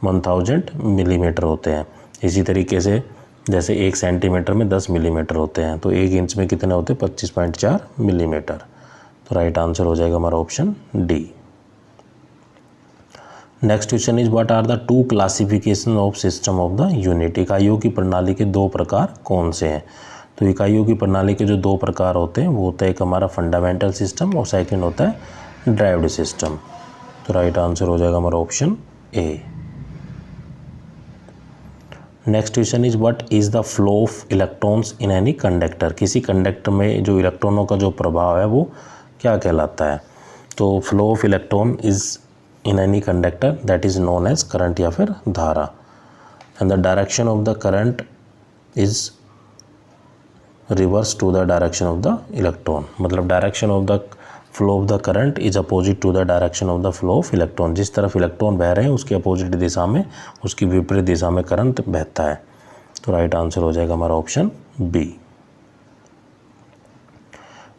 1000 मिलीमीटर होते हैं। इसी तरीके से जैसे 1 सेंटीमीटर में 10 मिलीमीटर होते हैं तो 1 इंच में कितने होते हैं 25.4 मिलीमीटर। तो राइट आंसर हो जाएगा हमारा option D. Next question is what are the 2 classification of system of the unit. इकाइयों की प्रणाली के 2 प्रकार कौन से हैं। तो इकाइयों की प्रणाली के जो 2 प्रकार होते हैं वो होता है एक हमारा फंडामेंटल सिस्टम और सेकंड होता है ड्राइव्ड सिस्टम। तो राइट आंसर हो जाएगा हमारा option A. Next question is what is the flow of electrons in any conductor. किसी कंडक्टर में जो इलेक्ट्रॉनों का जो प्रभाव है वो क्या कहलाता है। तो flow of electron is in any conductor that is known as current या फिर धारा। And the direction of the current is reverse to the direction of the electron. मतलब direction of the flow of the current is opposite to the direction of the flow of electron. जिस तरफ electron बह रहे हैं उसके opposite दिशा में, उसकी विपरीत दिशा में करंट बहता है। तो राइट आंसर हो जाएगा हमारा option B.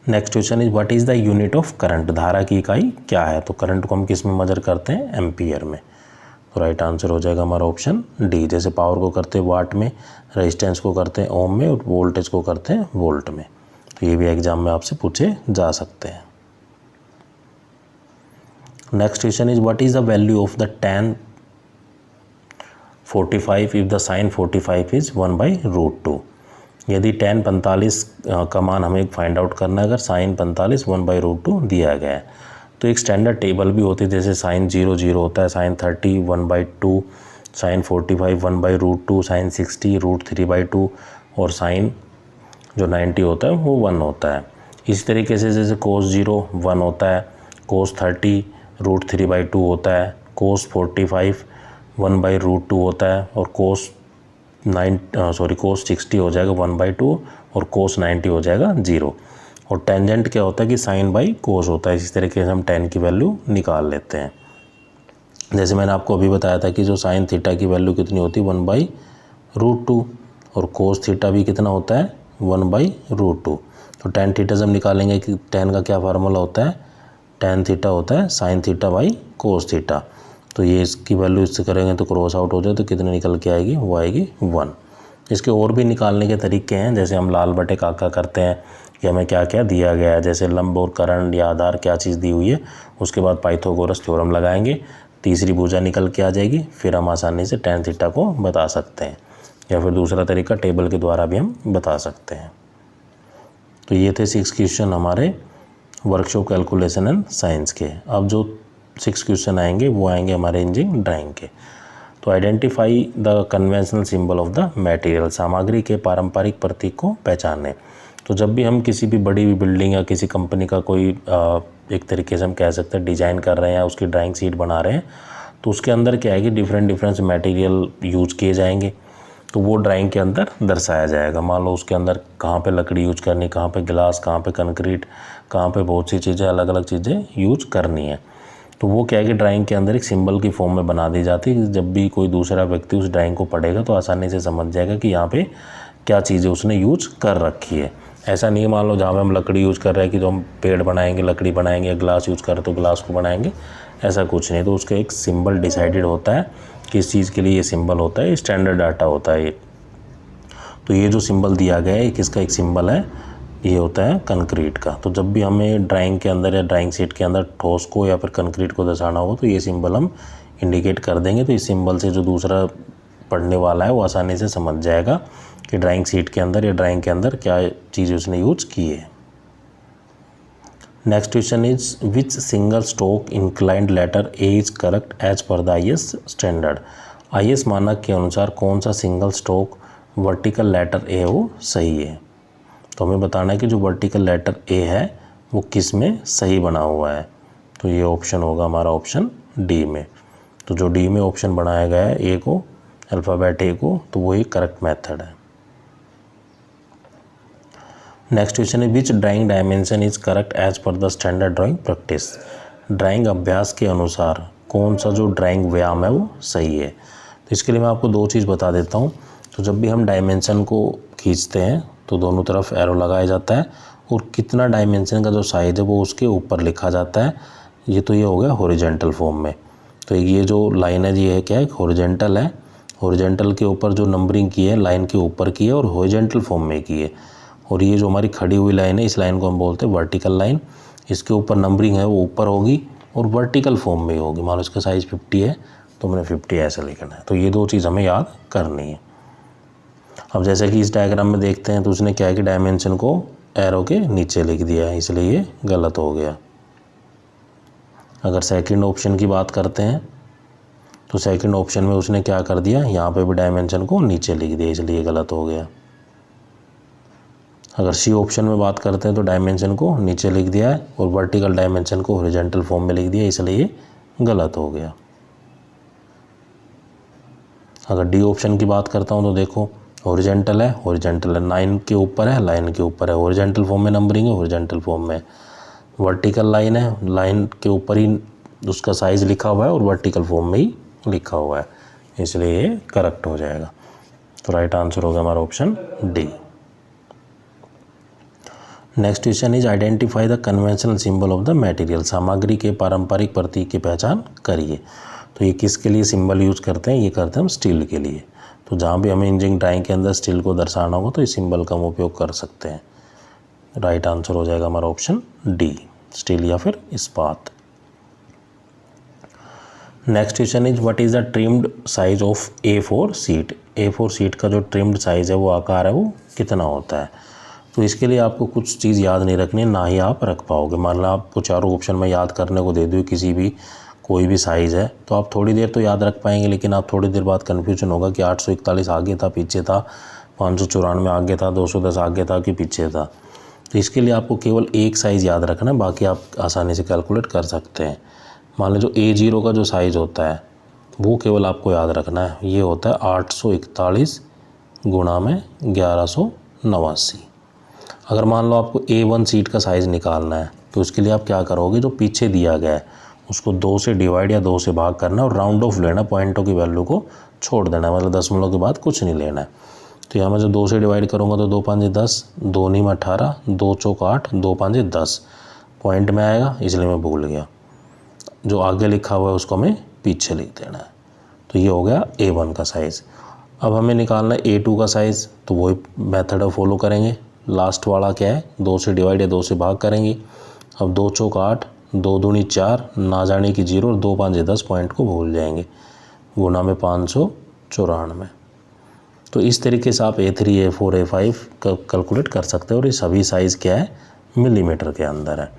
Next question is what is the unit of current. धारा की इकाई क्या है। तो करंट को हम किस में मेजर करते हैं, एम्पियर में। तो राइट आंसर हो जाएगा हमारा ऑप्शन डी। जैसे पावर को करते हैं वाट में, रेजिस्टेंस को करते हैं ओम में और वोल्टेज को करते हैं वोल्ट में। तो ये भी एग्जाम में आपसे पूछे जा सकते हैं। Next question is what is the value of the tan 45 if the sin 45 is 1/√2। यदि tan 45 का मान हमें फाइंड आउट करना है अगर sin 45 1/√2 दिया गया है। तो एक स्टैंडर्ड टेबल भी होती है जैसे sin 0 0 होता है, sin 30 1/2, sin 45 1/√2, sin 60 √3/2 और sin जो 90 होता है वो 1 होता है। इसी तरीके से जैसे cos 0 1 होता है, cos 30 √3/2 होता है, कोस 45 1/√2 होता है, और कोस 60 हो जाएगा 1/2, और कोस 90 हो जाएगा 0। और टेंजेंट क्या होता है कि साइन बाई कोस होता है। इसी तरीके से हम टेन की वैल्यू निकाल लेते हैं। जैसे मैंने आपको अभी बताया था कि जो साइन थीटा की वैल्यू कितनी होती है 1/√2, और कोस थीटा भी कितना होता है 1/√2। तो टेन थीटा जब निकालेंगे कि टेन का क्या फार्मूला होता है, टेन थीटा होता है sine theta by cos theta. तो ये इसकी वैल्यू इससे करेंगे तो क्रॉस आउट हो जाए तो कितने निकल के आएगी, वो आएगी 1। इसके और भी निकालने के तरीके हैं, जैसे हम लाल बटे काका करते हैं कि हमें क्या क्या दिया गया है, जैसे लंब और कर्ण या आधार क्या चीज़ दी हुई है, उसके बाद पाइथागोरस थ्योरम लगाएंगे, तीसरी भुजा निकल के आ जाएगी, फिर हम आसानी से टेन थीटा को बता सकते हैं। या फिर दूसरा तरीका टेबल के द्वारा भी हम बता सकते हैं। तो ये थे 6 क्वेश्चन हमारे वर्कशॉप कैलकुलेशन एंड साइंस के। अब जो 6 क्वेश्चन आएंगे वो आएंगे हमारे इंजीनियरिंग ड्राइंग के। तो identify the conventional symbol of the material, सामग्री के पारंपरिक प्रतीक को पहचानें। तो जब भी हम किसी भी बड़ी बिल्डिंग या किसी कंपनी का कोई एक तरीके से हम कह सकते हैं डिज़ाइन कर रहे हैं या उसकी ड्राइंग शीट बना रहे हैं, तो उसके अंदर क्या है कि डिफरेंट मटेरियल यूज किए जाएंगे, तो वो ड्राइंग के अंदर दर्शाया जाएगा। मान लो उसके अंदर कहाँ पे लकड़ी यूज करनी, कहाँ पे गिलास, कहाँ पे कंक्रीट, कहाँ पे बहुत सी चीज़ें अलग अलग चीज़ें यूज करनी है। तो वो क्या है कि ड्राइंग के अंदर एक सिंबल की फॉर्म में बना दी जाती है। जब भी कोई दूसरा व्यक्ति उस ड्राइंग को पढ़ेगा तो आसानी से समझ जाएगा कि यहाँ पे क्या चीज़ें उसने यूज कर रखी है। ऐसा नहीं मान लो जहाँ पे हम लकड़ी यूज़ कर रहे हैं कि तो हम पेड़ बनाएंगे लकड़ी बनाएंगे, या ग्लास यूज़ कर रहे तो ग्लास को बनाएंगे, ऐसा कुछ नहीं। तो उसका एक सिंबल डिसाइडेड होता है, किस चीज़ के लिए ये सिंबल होता है, स्टैंडर्ड डाटा होता है ये। तो ये जो सिंबल दिया गया है किसका एक सिंबल है, ये होता है कंक्रीट का। तो जब भी हमें ड्राइंग के अंदर या ड्राइंग शीट के अंदर ठोस को या फिर कंक्रीट को दर्शाना हो तो ये सिंबल हम इंडिकेट कर देंगे। तो इस सिंबल से जो दूसरा पढ़ने वाला है वो आसानी से समझ जाएगा कि ड्राइंग शीट के अंदर या ड्राइंग के अंदर क्या चीज़ उसने यूज की है। Next question is which single stroke inclined letter A is correct as per the IS standard. IS मानक के अनुसार कौन सा single stroke vertical letter A वो सही है। तो हमें बताना है कि जो वर्टिकल लेटर ए है वो किस में सही बना हुआ है। तो ये ऑप्शन होगा हमारा ऑप्शन डी में। तो जो डी में ऑप्शन बनाया गया है ए को, अल्फ़ाबेट ए को, तो वही करेक्ट मेथड है। नेक्स्ट क्वेश्चन है which drawing dimension is correct as per the standard drawing practice. Drawing अभ्यास के अनुसार कौन सा जो ड्राइंग व्यायाम है वो सही है। तो इसके लिए मैं आपको दो चीज़ बता देता हूँ। तो जब भी हम डायमेंशन को खींचते हैं तो दोनों तरफ एरो लगाया जाता है, और कितना डायमेंशन का जो साइज है वो उसके ऊपर लिखा जाता है। ये तो ये हो गया हॉरिजॉन्टल फॉर्म में। तो ये जो लाइन है ये है क्या है, हॉरिजॉन्टल है। हॉरिजॉन्टल के ऊपर जो नंबरिंग की है लाइन के ऊपर की है और हॉरिजॉन्टल फॉर्म में की है। और ये जो हमारी खड़ी हुई लाइन है इस लाइन को हम बोलते हैं वर्टिकल लाइन। इसके ऊपर नंबरिंग है वो ऊपर होगी और वर्टिकल फॉर्म में होगी। मान लो इसका साइज़ 50 है तो मैंने 50 ऐसे लिखना है। तो ये दो चीज़ हमें याद करनी है। अब जैसे कि इस डायग्राम में देखते हैं तो उसने क्या है कि डायमेंशन को एरो के नीचे लिख दिया है, इसलिए ये गलत हो गया। अगर सेकंड ऑप्शन की बात करते हैं तो सेकंड ऑप्शन में उसने क्या कर दिया, यहाँ पे भी डायमेंशन को नीचे लिख दिया, इसलिए गलत हो गया। अगर सी ऑप्शन में बात करते हैं तो डायमेंशन को नीचे लिख दिया है और वर्टिकल डायमेंशन को हॉरिजॉन्टल फॉर्म में लिख दिया, इसलिए ये गलत हो गया। अगर डी ऑप्शन की बात करता हूँ तो देखो हॉरिजॉन्टल है, लाइन के ऊपर है, लाइन के ऊपर है, हॉरिजॉन्टल फॉर्म में नंबरिंग है, हॉरिजॉन्टल फॉर्म में। वर्टिकल लाइन है, लाइन के ऊपर ही उसका साइज़ लिखा हुआ है और वर्टिकल फॉर्म में ही लिखा हुआ है, इसलिए ये करेक्ट हो जाएगा। तो राइट आंसर होगा हमारा option D. Next question is identify the conventional symbol of the material. सामग्री के पारंपरिक प्रतीक की पहचान करिए। तो ये किसके लिए सिंबल यूज़ करते हैं, ये करते हैं हम स्टील के लिए। तो जहाँ भी हमें इंजीनियरिंग ड्राइंग के अंदर स्टील को दर्शाना होगा तो इस सिंबल का हम उपयोग कर सकते हैं। राइट आंसर हो जाएगा हमारा ऑप्शन डी, स्टील या फिर इस्पात। Next question is what is the trimmed size of A4 seat. A4 seat का जो ट्रिम्ड साइज है वो आकार है वो कितना होता है। तो इसके लिए आपको कुछ चीज़ याद नहीं रखनी, ना ही आप रख पाओगे। मान लो आपको चारों ऑप्शन में याद करने को दे दूँ किसी भी कोई भी साइज़ है तो आप थोड़ी देर तो याद रख पाएंगे, लेकिन आप थोड़ी देर बाद कन्फ्यूजन होगा कि 841 आगे था पीछे था, 594 आगे था, 210 आगे था कि पीछे था। तो इसके लिए आपको केवल एक साइज़ याद रखना है, बाकी आप आसानी से कैलकुलेट कर सकते हैं। मान लो जो A0 का जो साइज़ होता है वो केवल आपको याद रखना है, ये होता है 841 गुणा में 1189। अगर मान लो आपको A1 सीट का साइज़ निकालना है तो उसके लिए आप क्या करोगे, जो पीछे दिया गया है उसको 2 से डिवाइड या 2 से भाग करना और राउंड ऑफ लेना, पॉइंटों की वैल्यू को छोड़ देना है, मतलब दशमलव के बाद कुछ नहीं लेना है। तो यहाँ मैं जब 2 से डिवाइड करूँगा तो 2 5 10, 2 9 18, 2 चौक 8, 2 5 10 पॉइंट में आएगा, इसलिए मैं भूल गया। जो आगे लिखा हुआ है उसको हमें पीछे लिख देना है। तो ये हो गया A1 का साइज़। अब हमें निकालना है A2 का साइज़, तो वही मेथड फॉलो करेंगे। लास्ट वाला क्या है, 2 से डिवाइड या 2 से भाग करेंगे। अब 2 चौक 8, 2 दूनी 4, ना जाने की 0 और 2 5 10 पॉइंट को भूल जाएंगे, गुना में 594। तो इस तरीके से आप A3, A4, A5 कैलकुलेट कर सकते हो और ये सभी साइज़ क्या है, मिलीमीटर के अंदर है।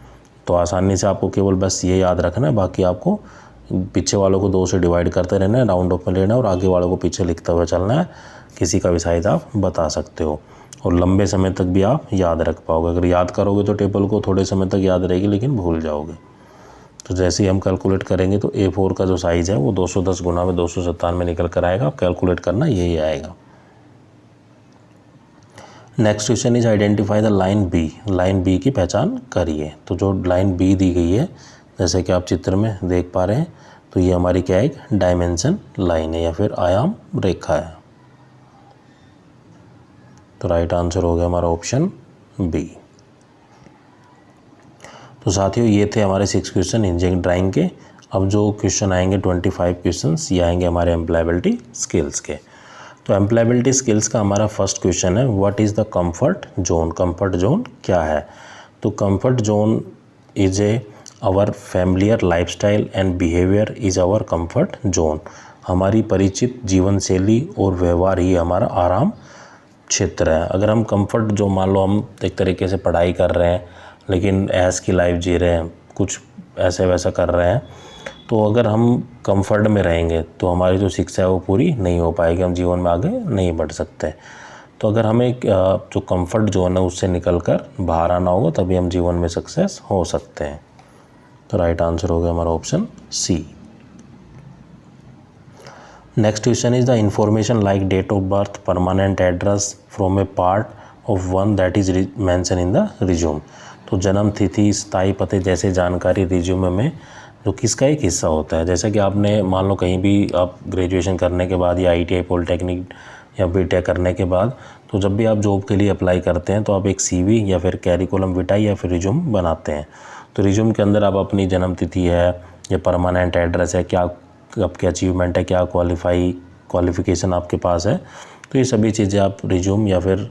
तो आसानी से आपको केवल बस ये याद रखना है, बाकी आपको पीछे वालों को 2 से डिवाइड करते रहना है, राउंड ऑफ में लेना है और आगे वालों को पीछे लिखते हुए चलना है। किसी का भी साइज़ आप बता सकते हो और लंबे समय तक भी आप याद रख पाओगे। अगर याद करोगे तो टेबल को थोड़े समय तक याद रहेगी, लेकिन भूल जाओगे। तो जैसे ही हम कैलकुलेट करेंगे तो A4 का जो साइज़ है वो 210 गुना में 297 निकल कर आएगा। आप कैलकुलेट करना यही आएगा। Next question is identify the line B. Line B की पहचान करिए। तो जो लाइन बी दी गई है, जैसे कि आप चित्र में देख पा रहे हैं, तो ये हमारी क्या है, एक डायमेंशन लाइन है या फिर आयाम रेखा है। तो राइट आंसर हो गया हमारा ऑप्शन बी। तो साथियों ये थे हमारे 6 क्वेश्चन इंजीनियरिंग ड्राइंग के। अब जो क्वेश्चन आएंगे 25 क्वेश्चंस, ये आएंगे हमारे एम्प्लॉयबिलिटी स्किल्स के। तो एम्प्लॉयबिलिटी स्किल्स का हमारा फर्स्ट क्वेश्चन है, what is the comfort zone. Comfort zone क्या है? तो comfort zone is our familiar lifestyle and behaviour is our comfort zone. हमारी परिचित जीवन शैली और व्यवहार ही हमारा आराम क्षेत्र है। अगर हम कंफर्ट जो, मान लो हम एक तरीके से पढ़ाई कर रहे हैं लेकिन ऐश की लाइफ जी रहे हैं, कुछ ऐसे वैसा कर रहे हैं, तो अगर हम कंफर्ट में रहेंगे तो हमारी जो शिक्षा है वो पूरी नहीं हो पाएगी, हम जीवन में आगे नहीं बढ़ सकते। तो अगर हमें जो कंफर्ट जोन है उससे निकलकर बाहर आना होगा, तभी हम जीवन में सक्सेस हो सकते हैं। तो राइट आंसर हो गया हमारा option C. Next question is the information like date of birth, permanent address from a part of one that is mention in the resume. तो जन्म तिथि, स्थायी पते जैसे जानकारी रिज्यूमे में जो किसका एक हिस्सा होता है। जैसा कि आपने मान लो कहीं भी आप ग्रेजुएशन करने के बाद या ITI पॉलिटेक्निक या BTech करने के बाद, तो जब भी आप जॉब के लिए अप्लाई करते हैं तो आप एक CV या फिर कैरिकुलम विटाe या फिर रिज्यूम बनाते हैं। तो रिज्यूम के अंदर आप अपनी जन्म तिथि है या परमानेंट एड्रेस है, क्या आपके अचीवमेंट है, क्या क्वालिफिकेशन आपके पास है, तो ये सभी चीज़ें आप रिज्यूम या फिर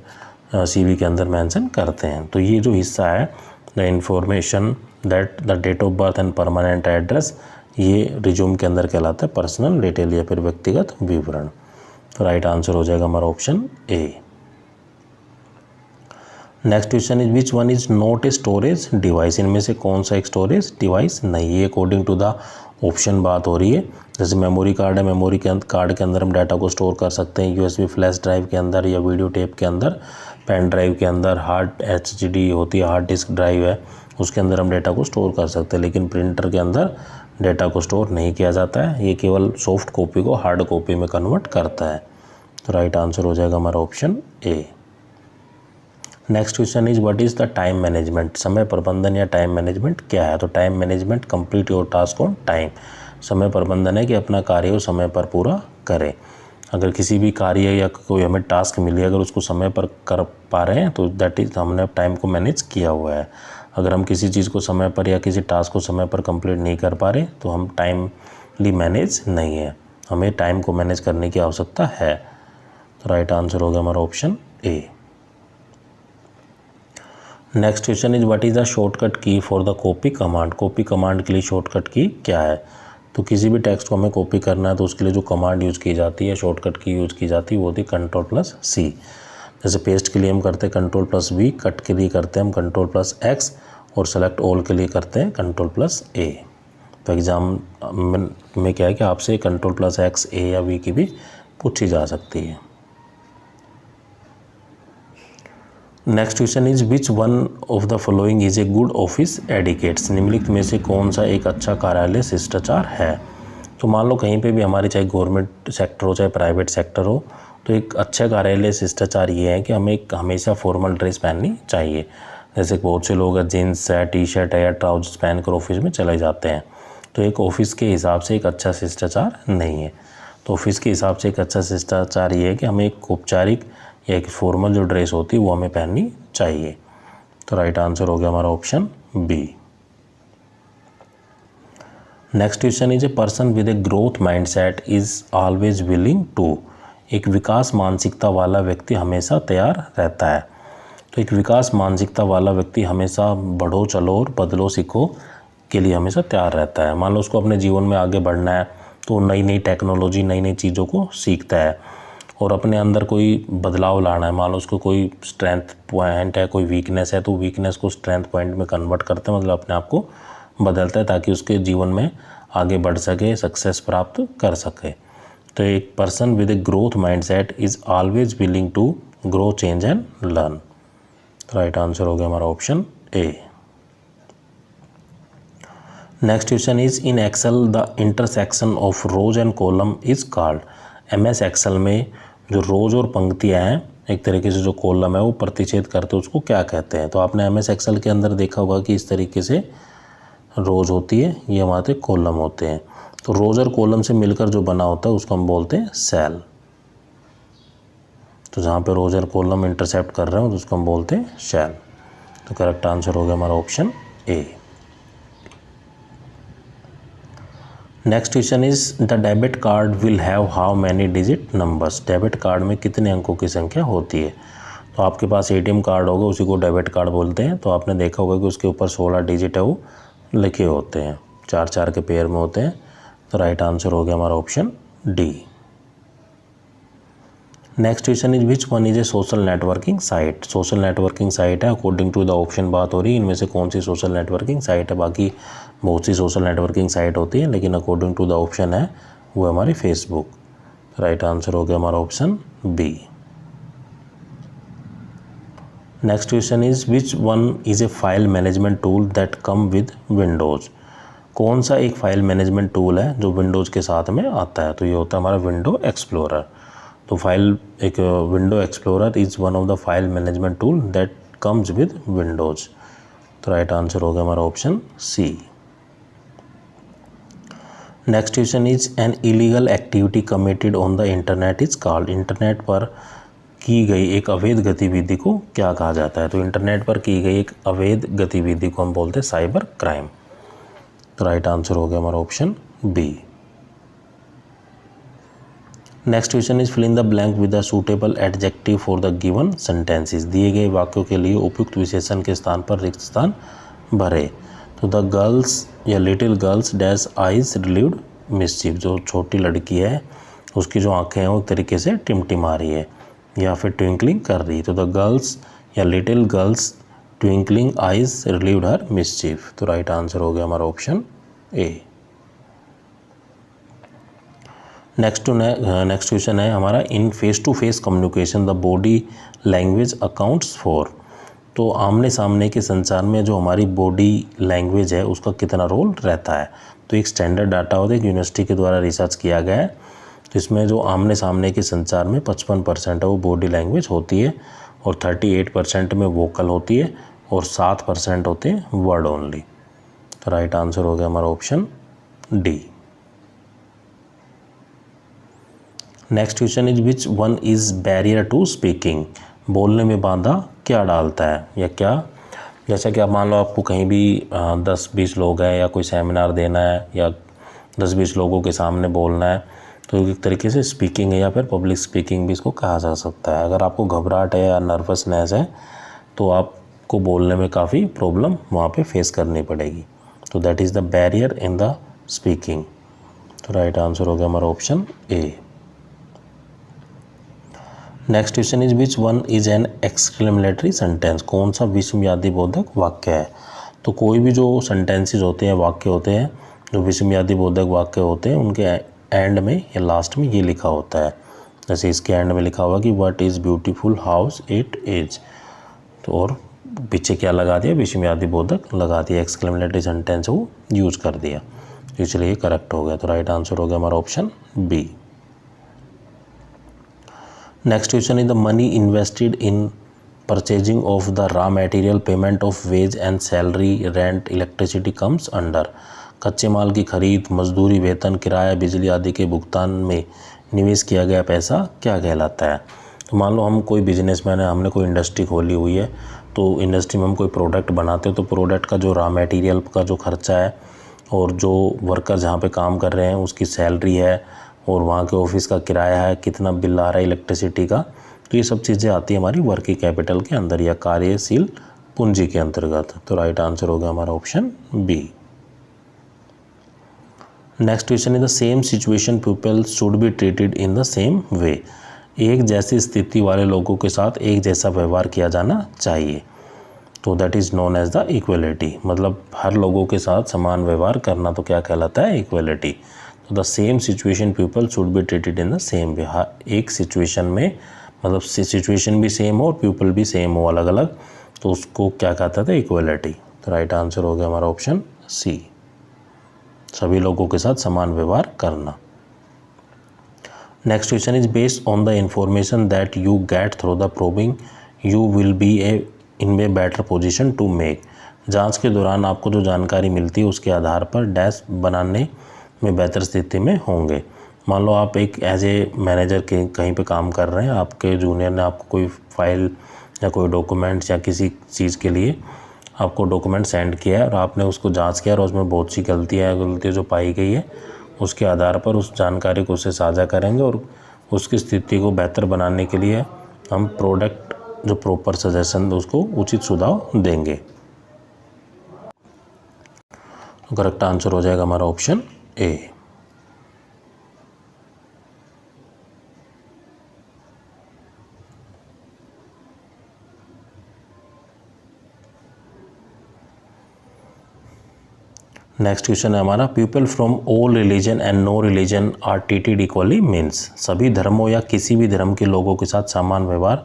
CV के अंदर मेंशन करते हैं। तो ये जो हिस्सा है the information that the date of birth and permanent address, ये रिज्यूम के अंदर कहलाता है पर्सनल डिटेल या फिर व्यक्तिगत विवरण। तो राइट आंसर हो जाएगा हमारा option A. Next question is which one is not a storage device. इनमें से कौन सा एक स्टोरेज डिवाइस नहीं है, अकॉर्डिंग टू द ऑप्शन बात हो रही है। जैसे मेमोरी कार्ड है, मेमोरी कार्ड के अंदर हम डाटा को स्टोर कर सकते हैं, USB फ्लैश ड्राइव के अंदर या वीडियो टेप के अंदर, पेन ड्राइव के अंदर, हार्ड HDD होती है, हार्ड डिस्क ड्राइव है, उसके अंदर हम डेटा को स्टोर कर सकते हैं। लेकिन प्रिंटर के अंदर डेटा को स्टोर नहीं किया जाता है, ये केवल सॉफ्ट कॉपी को हार्ड कॉपी में कन्वर्ट करता है। तो राइट आंसर हो जाएगा हमारा option A. Next question is what is the time management. समय प्रबंधन या टाइम मैनेजमेंट क्या है? तो time management complete your task on time. समय प्रबंधन है कि अपना कार्य वो समय पर पूरा करें। अगर किसी भी कार्य या कोई हमें टास्क मिले, अगर उसको समय पर कर पा रहे हैं तो दैट इज़ हमने टाइम को मैनेज किया हुआ है। अगर हम किसी चीज़ को समय पर या किसी टास्क को समय पर कंप्लीट नहीं कर पा रहे तो हम टाइमली मैनेज नहीं है, हमें टाइम को मैनेज करने की आवश्यकता है। तो राइट आंसर होगा हमारा option A. Next question is what is the shortcut key for the copy command. Copy command के लिए शॉर्टकट की क्या है? तो किसी भी टेक्स्ट को हमें कॉपी करना है तो उसके लिए जो कमांड यूज़ की जाती है, शॉर्टकट की यूज़ की जाती है, वो होती है Ctrl+C। जैसे पेस्ट के लिए हम करते हैं Ctrl+V, कट के लिए करते हैं हम Ctrl+X और सेलेक्ट ऑल के लिए करते हैं Ctrl+A। तो एग्ज़ाम में क्या है कि आपसे Ctrl+X, A या V की भी पूछी जा सकती है। Next question is which one of the following is a good office etiquettes, निम्नलिखित में से कौन सा एक अच्छा कार्यालय शिष्टाचार है। तो मान लो कहीं पे भी हमारी चाहे गवर्नमेंट सेक्टर हो चाहे प्राइवेट सेक्टर हो, तो एक अच्छा कार्यालय शिष्टाचार ये है कि हमें हमेशा फॉर्मल ड्रेस पहननी चाहिए। जैसे बहुत से लोग जीन्स है, टी शर्ट है या ट्राउजर्स पहन कर ऑफिस में चले जाते हैं, तो एक ऑफिस के हिसाब से एक अच्छा शिष्टाचार नहीं है। तो ऑफिस के हिसाब से एक अच्छा शिष्टाचार ये है कि हमें एक औपचारिक या एक फॉर्मल जो ड्रेस होती है वो हमें पहननी चाहिए। तो राइट आंसर हो गया हमारा option B. Next question is a person with a growth mindset is always willing to, एक विकास मानसिकता वाला व्यक्ति हमेशा तैयार रहता है। तो एक विकास मानसिकता वाला व्यक्ति हमेशा बढ़ो चलो और बदलो सीखो के लिए हमेशा तैयार रहता है। मान लो उसको अपने जीवन में आगे बढ़ना है तो नई नई टेक्नोलॉजी नई नई चीज़ों को सीखता है और अपने अंदर कोई बदलाव लाना है। मान लो उसको कोई स्ट्रेंथ पॉइंट है, कोई वीकनेस है, तो वीकनेस को स्ट्रेंथ पॉइंट में कन्वर्ट करते हैं, मतलब अपने आप को बदलता है ताकि उसके जीवन में आगे बढ़ सके, सक्सेस प्राप्त कर सके। तो एक person with a growth mindset is always willing to grow, change and learn. Right answer हो गया हमारा option A. Next question is in Excel the intersection of rows and column is called, MS Excel में जो रोज और पंक्तियां हैं एक तरीके से जो कॉलम है वो प्रतिच्छेद करते हैं उसको क्या कहते हैं। तो आपने MS एक्सेल के अंदर देखा होगा कि इस तरीके से रोज होती है, ये हमारे कॉलम होते हैं। तो रोज और कॉलम से मिलकर जो बना होता है उसको हम बोलते हैं सेल। तो जहाँ पे रोज और कॉलम इंटरसेप्ट कर रहे हो तो उसको हम बोलते हैं सेल। तो करेक्ट आंसर हो गया हमारा option A. Next question is the debit card will have how many digit numbers, debit card में कितने अंकों की संख्या होती है। तो आपके पास ATM कार्ड होगा उसी को डेबिट कार्ड बोलते हैं। तो आपने देखा होगा कि उसके ऊपर 16 डिजिट है वो लिखे होते हैं, 4-4 के पेयर में होते हैं। तो राइट आंसर हो गया हमारा option D. Next question is which one is A social networking site, social networking site है अकॉर्डिंग टू द ऑप्शन बात हो रही है, इनमें से कौन सी सोशल नेटवर्किंग साइट है। बाकी बहुत सी सोशल नेटवर्किंग साइट होती है लेकिन अकॉर्डिंग टू द ऑप्शन है वो हमारी फेसबुक। राइट आंसर हो गया हमारा option B. Next question is which one is a file management tool that come with Windows, कौन सा एक फाइल मैनेजमेंट टूल है जो विंडोज़ के साथ में आता है। तो ये होता है हमारा विंडो एक्सप्लोरर। तो एक window explorer is one of the file management tool that comes with Windows. तो राइट आंसर हो गया हमारा option C. Next question is an illegal activity committed on the internet is called, internet पर की गई एक अवैध गतिविधि को क्या कहा जाता है। तो इंटरनेट पर की गई एक अवैध गतिविधि को हम बोलते हैं साइबर क्राइम। तो राइट आंसर हो गया हमारा option B. Next question is fill in the blank with the suitable adjective for the given sentences, दिए गए वाक्यों के लिए उपयुक्त विशेषण के स्थान पर रिक्त स्थान भरे। तो द गर्ल्स या little girls dash eyes relieved mischief, जो छोटी लड़की है उसकी जो आंखें हैं वो एक तरीके से टिमटिमा रही है या फिर ट्विंकलिंग कर रही है। तो द गर्ल्स या little girls twinkling eyes relieved her mischief. तो राइट आंसर हो गया हमारा ऑप्शन ए। नेक्स्ट क्वेश्चन है हमारा in face to face communication the body language accounts for, तो आमने सामने के संचार में जो हमारी बॉडी लैंग्वेज है उसका कितना रोल रहता है। तो एक स्टैंडर्ड डाटा होता है कि यूनिवर्सिटी के द्वारा रिसर्च किया गया है। तो इसमें जो आमने सामने के संचार में 55% है वो बॉडी लैंग्वेज होती है और 38% में वोकल होती है और 7% होते हैं वर्ड ओनली। तो राइट आंसर हो गया हमारा option D. Next question is which one is barrier to speaking, बोलने में बाधा क्या डालता है या क्या, जैसा कि आप मान लो आपको कहीं भी 10-20 लोग हैं या कोई सेमिनार देना है या 10-20 लोगों के सामने बोलना है, तो एक तरीके से स्पीकिंग है या फिर पब्लिक स्पीकिंग भी इसको कहा जा सकता है। अगर आपको घबराहट है या नर्वसनेस है तो आपको बोलने में काफ़ी प्रॉब्लम वहाँ पे फेस करनी पड़ेगी। तो that is the barrier in the speaking. तो राइट आंसर हो गया हमारा option A. Next question is which one is an exclamatory sentence, कौन सा विस्मयादि बोधक वाक्य है। तो कोई भी जो सेंटेंसेस होते हैं वाक्य होते हैं जो विस्मयादि बोधक वाक्य होते हैं उनके एंड में या लास्ट में ये लिखा होता है। जैसे इसके एंड में लिखा हुआ कि what is beautiful house it is, तो और पीछे क्या लगा दिया, विस्मयादि बोधक लगा दिया, एक्सक्लेमेटरी सेंटेंस वो यूज कर दिया, इसलिए ये करेक्ट हो गया। तो राइट आंसर हो गया हमारा option B. Next question is the money invested in purchasing of the raw material, payment of wage and salary, rent, electricity comes under. कच्चे माल की खरीद, मजदूरी, वेतन, किराया, बिजली आदि के भुगतान में निवेश किया गया पैसा क्या कहलाता है। तो मान लो हम कोई बिजनेसमैन है, हमने कोई इंडस्ट्री खोली हुई है, तो इंडस्ट्री में हम कोई प्रोडक्ट बनाते हो, तो प्रोडक्ट का जो रॉ मटेरियल का जो खर्चा है और जो वर्कर जहाँ पे काम कर रहे हैं उसकी सैलरी है और वहाँ के ऑफिस का किराया है, कितना बिल आ रहा है इलेक्ट्रिसिटी का, तो ये सब चीज़ें आती है हमारी वर्किंग कैपिटल के अंदर या कार्यशील पूंजी के अंतर्गत। तो राइट आंसर हो गया हमारा option B. Next question is the same situation people should be treated in the same way. एक जैसी स्थिति वाले लोगों के साथ एक जैसा व्यवहार किया जाना चाहिए, तो that is known as the equality. मतलब हर लोगों के साथ समान व्यवहार करना तो क्या कहलाता है, इक्वलिटी। तो the same situation people should be treated in the same way. एक सिचुएशन में मतलब सिचुएशन भी सेम हो और पीपल भी सेम हो अलग अलग, तो उसको क्या कहता था, इक्वलिटी। तो राइट आंसर हो गया हमारा ऑप्शन सी, सभी लोगों के साथ समान व्यवहार करना। Next question is based on the information that you get through the probing you will be in a better position to make. जांच के दौरान आपको जो जानकारी मिलती है उसके आधार पर डैश बनाने में बेहतर स्थिति में होंगे। मान लो आप एक एज ए मैनेजर के कहीं पे काम कर रहे हैं, आपके जूनियर ने आपको कोई फाइल या कोई डॉक्यूमेंट्स या किसी चीज़ के लिए आपको डॉक्यूमेंट सेंड किया है और आपने उसको जांच किया और उसमें बहुत सी गलतियाँ जो पाई गई है उसके आधार पर उस जानकारी को उससे साझा करेंगे और उसकी स्थिति को बेहतर बनाने के लिए हम प्रोडक्ट जो प्रॉपर सजेशन उसको उचित सुझाव देंगे। तो करेक्ट आंसर हो जाएगा हमारा ऑप्शन ए। नेक्स्ट क्वेश्चन है हमारा, people from all religion and no religion are treated equally means. सभी धर्मों या किसी भी धर्म के लोगों के साथ समान व्यवहार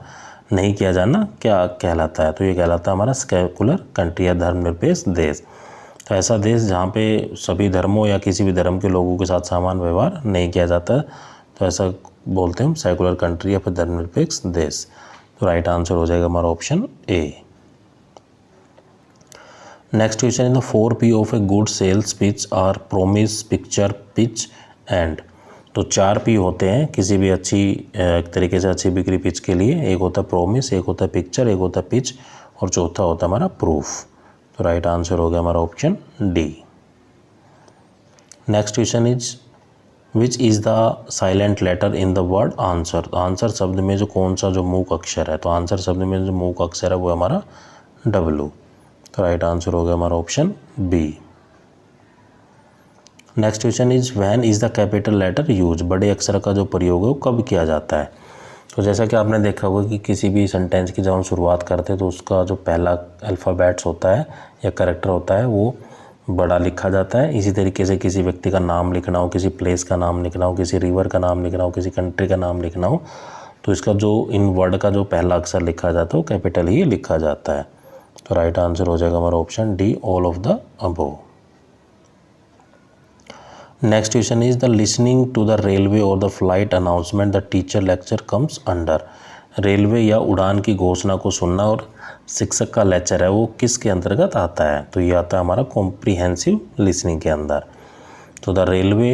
नहीं किया जाना क्या कहलाता है। तो ये कहलाता है हमारा सेक्युलर कंट्री या धर्मनिरपेक्ष देश। तो ऐसा देश जहाँ पे सभी धर्मों या किसी भी धर्म के लोगों के साथ समान व्यवहार नहीं किया जाता, तो ऐसा बोलते हैं हम सेक्युलर कंट्री या फिर धर्मनिरपेक्ष देश। तो राइट आंसर हो जाएगा हमारा option A. Next question is the 4P of a good sales pitch are promise, picture, pitch and. तो 4P होते हैं किसी भी अच्छी तरीके से अच्छी बिक्री पिच के लिए। एक होता है प्रोमिस, एक होता है पिक्चर, एक होता है पिच और चौथा होता है हमारा प्रूफ। तो राइट आंसर हो गया हमारा option D. Next question is which is the silent letter in the word answer. तो आंसर शब्द में जो कौन सा जो मूक अक्षर है, तो आंसर शब्द में जो मूक अक्षर है वो हमारा W। तो राइट आंसर हो गया हमारा option B. Next question is when is the capital letter use. बड़े अक्षर का जो प्रयोग है वो कब किया जाता है। तो जैसा कि आपने देखा होगा कि किसी भी सेंटेंस की जब हम शुरुआत करते हैं तो उसका जो पहला अल्फ़ाबेट्स होता है या कैरेक्टर होता है वो बड़ा लिखा जाता है। इसी तरीके से किसी व्यक्ति का नाम लिखना हो, किसी प्लेस का नाम लिखना हो, किसी रिवर का नाम लिखना हो, किसी कंट्री का नाम लिखना हो, तो इसका जो इन वर्ड का जो पहला अक्षर लिखा जाता है वो कैपिटल ही लिखा जाता है। तो राइट आंसर हो जाएगा हमारा option D, all of the above. Next question is the listening to the railway और the flight announcement the teacher lecture comes under. Railway या उड़ान की घोषणा को सुनना और शिक्षक का लेक्चर है वो किसके अंतर्गत आता है। तो ये आता है हमारा कॉम्प्रिहेंसिव लिसनिंग के अंदर। तो the railway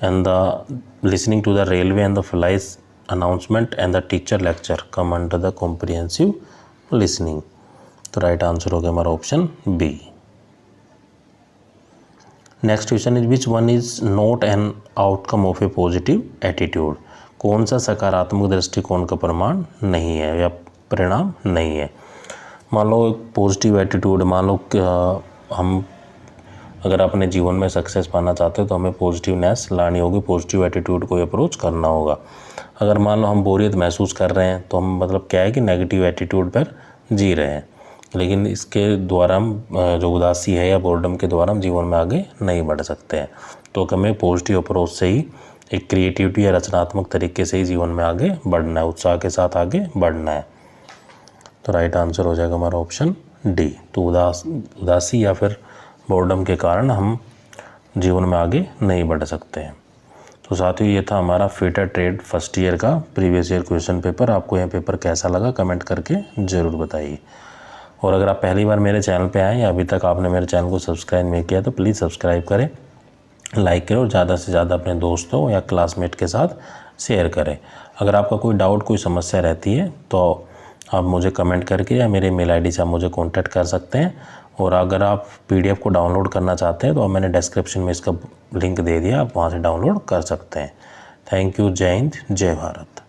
and the listening to the railway and the flight announcement and the teacher lecture come under the comprehensive listening. तो राइट आंसर हो गया हमारा option B. Next question is which one is not an outcome of a positive attitude. कौन सा सकारात्मक दृष्टिकोण का प्रमाण नहीं है या परिणाम नहीं है। मान लो एक पॉजिटिव एटीट्यूड, मान लो हम अगर अपने जीवन में सक्सेस पाना चाहते हैं तो हमें पॉजिटिवनेस लानी होगी, पॉजिटिव एटीट्यूड को अप्रोच करना होगा। अगर मान लो हम बोरियत महसूस कर रहे हैं तो हम मतलब क्या है कि नेगेटिव एटीट्यूड पर जी रहे हैं, लेकिन इसके द्वारा हम जो उदासी है या बोर्डम के द्वारा हम जीवन में आगे नहीं बढ़ सकते हैं। तो हमें पॉजिटिव अप्रोच से ही एक क्रिएटिविटी या रचनात्मक तरीके से ही जीवन में आगे बढ़ना है, उत्साह के साथ आगे बढ़ना है। तो राइट आंसर हो जाएगा हमारा ऑप्शन डी। तो उदासी या फिर बोर्डम के कारण हम जीवन में आगे नहीं बढ़ सकते हैं। तो साथियों ये था हमारा फिटर ट्रेड फर्स्ट ईयर का प्रीवियस ईयर क्वेश्चन पेपर। आपको यह पेपर कैसा लगा कमेंट करके ज़रूर बताइए। और अगर आप पहली बार मेरे चैनल पे आए या अभी तक आपने मेरे चैनल को सब्सक्राइब नहीं किया तो प्लीज़ सब्सक्राइब करें, लाइक करें और ज़्यादा से ज़्यादा अपने दोस्तों या क्लासमेट के साथ शेयर करें। अगर आपका कोई डाउट कोई समस्या रहती है तो आप मुझे कमेंट करके या मेरे मेल आईडी से आप मुझे कांटेक्ट कर सकते हैं। और अगर आप पीडीएफ को डाउनलोड करना चाहते हैं तो मैंने डिस्क्रिप्शन में इसका लिंक दे दिया, आप वहाँ से डाउनलोड कर सकते हैं। Thank you. जय हिंद, जय भारत।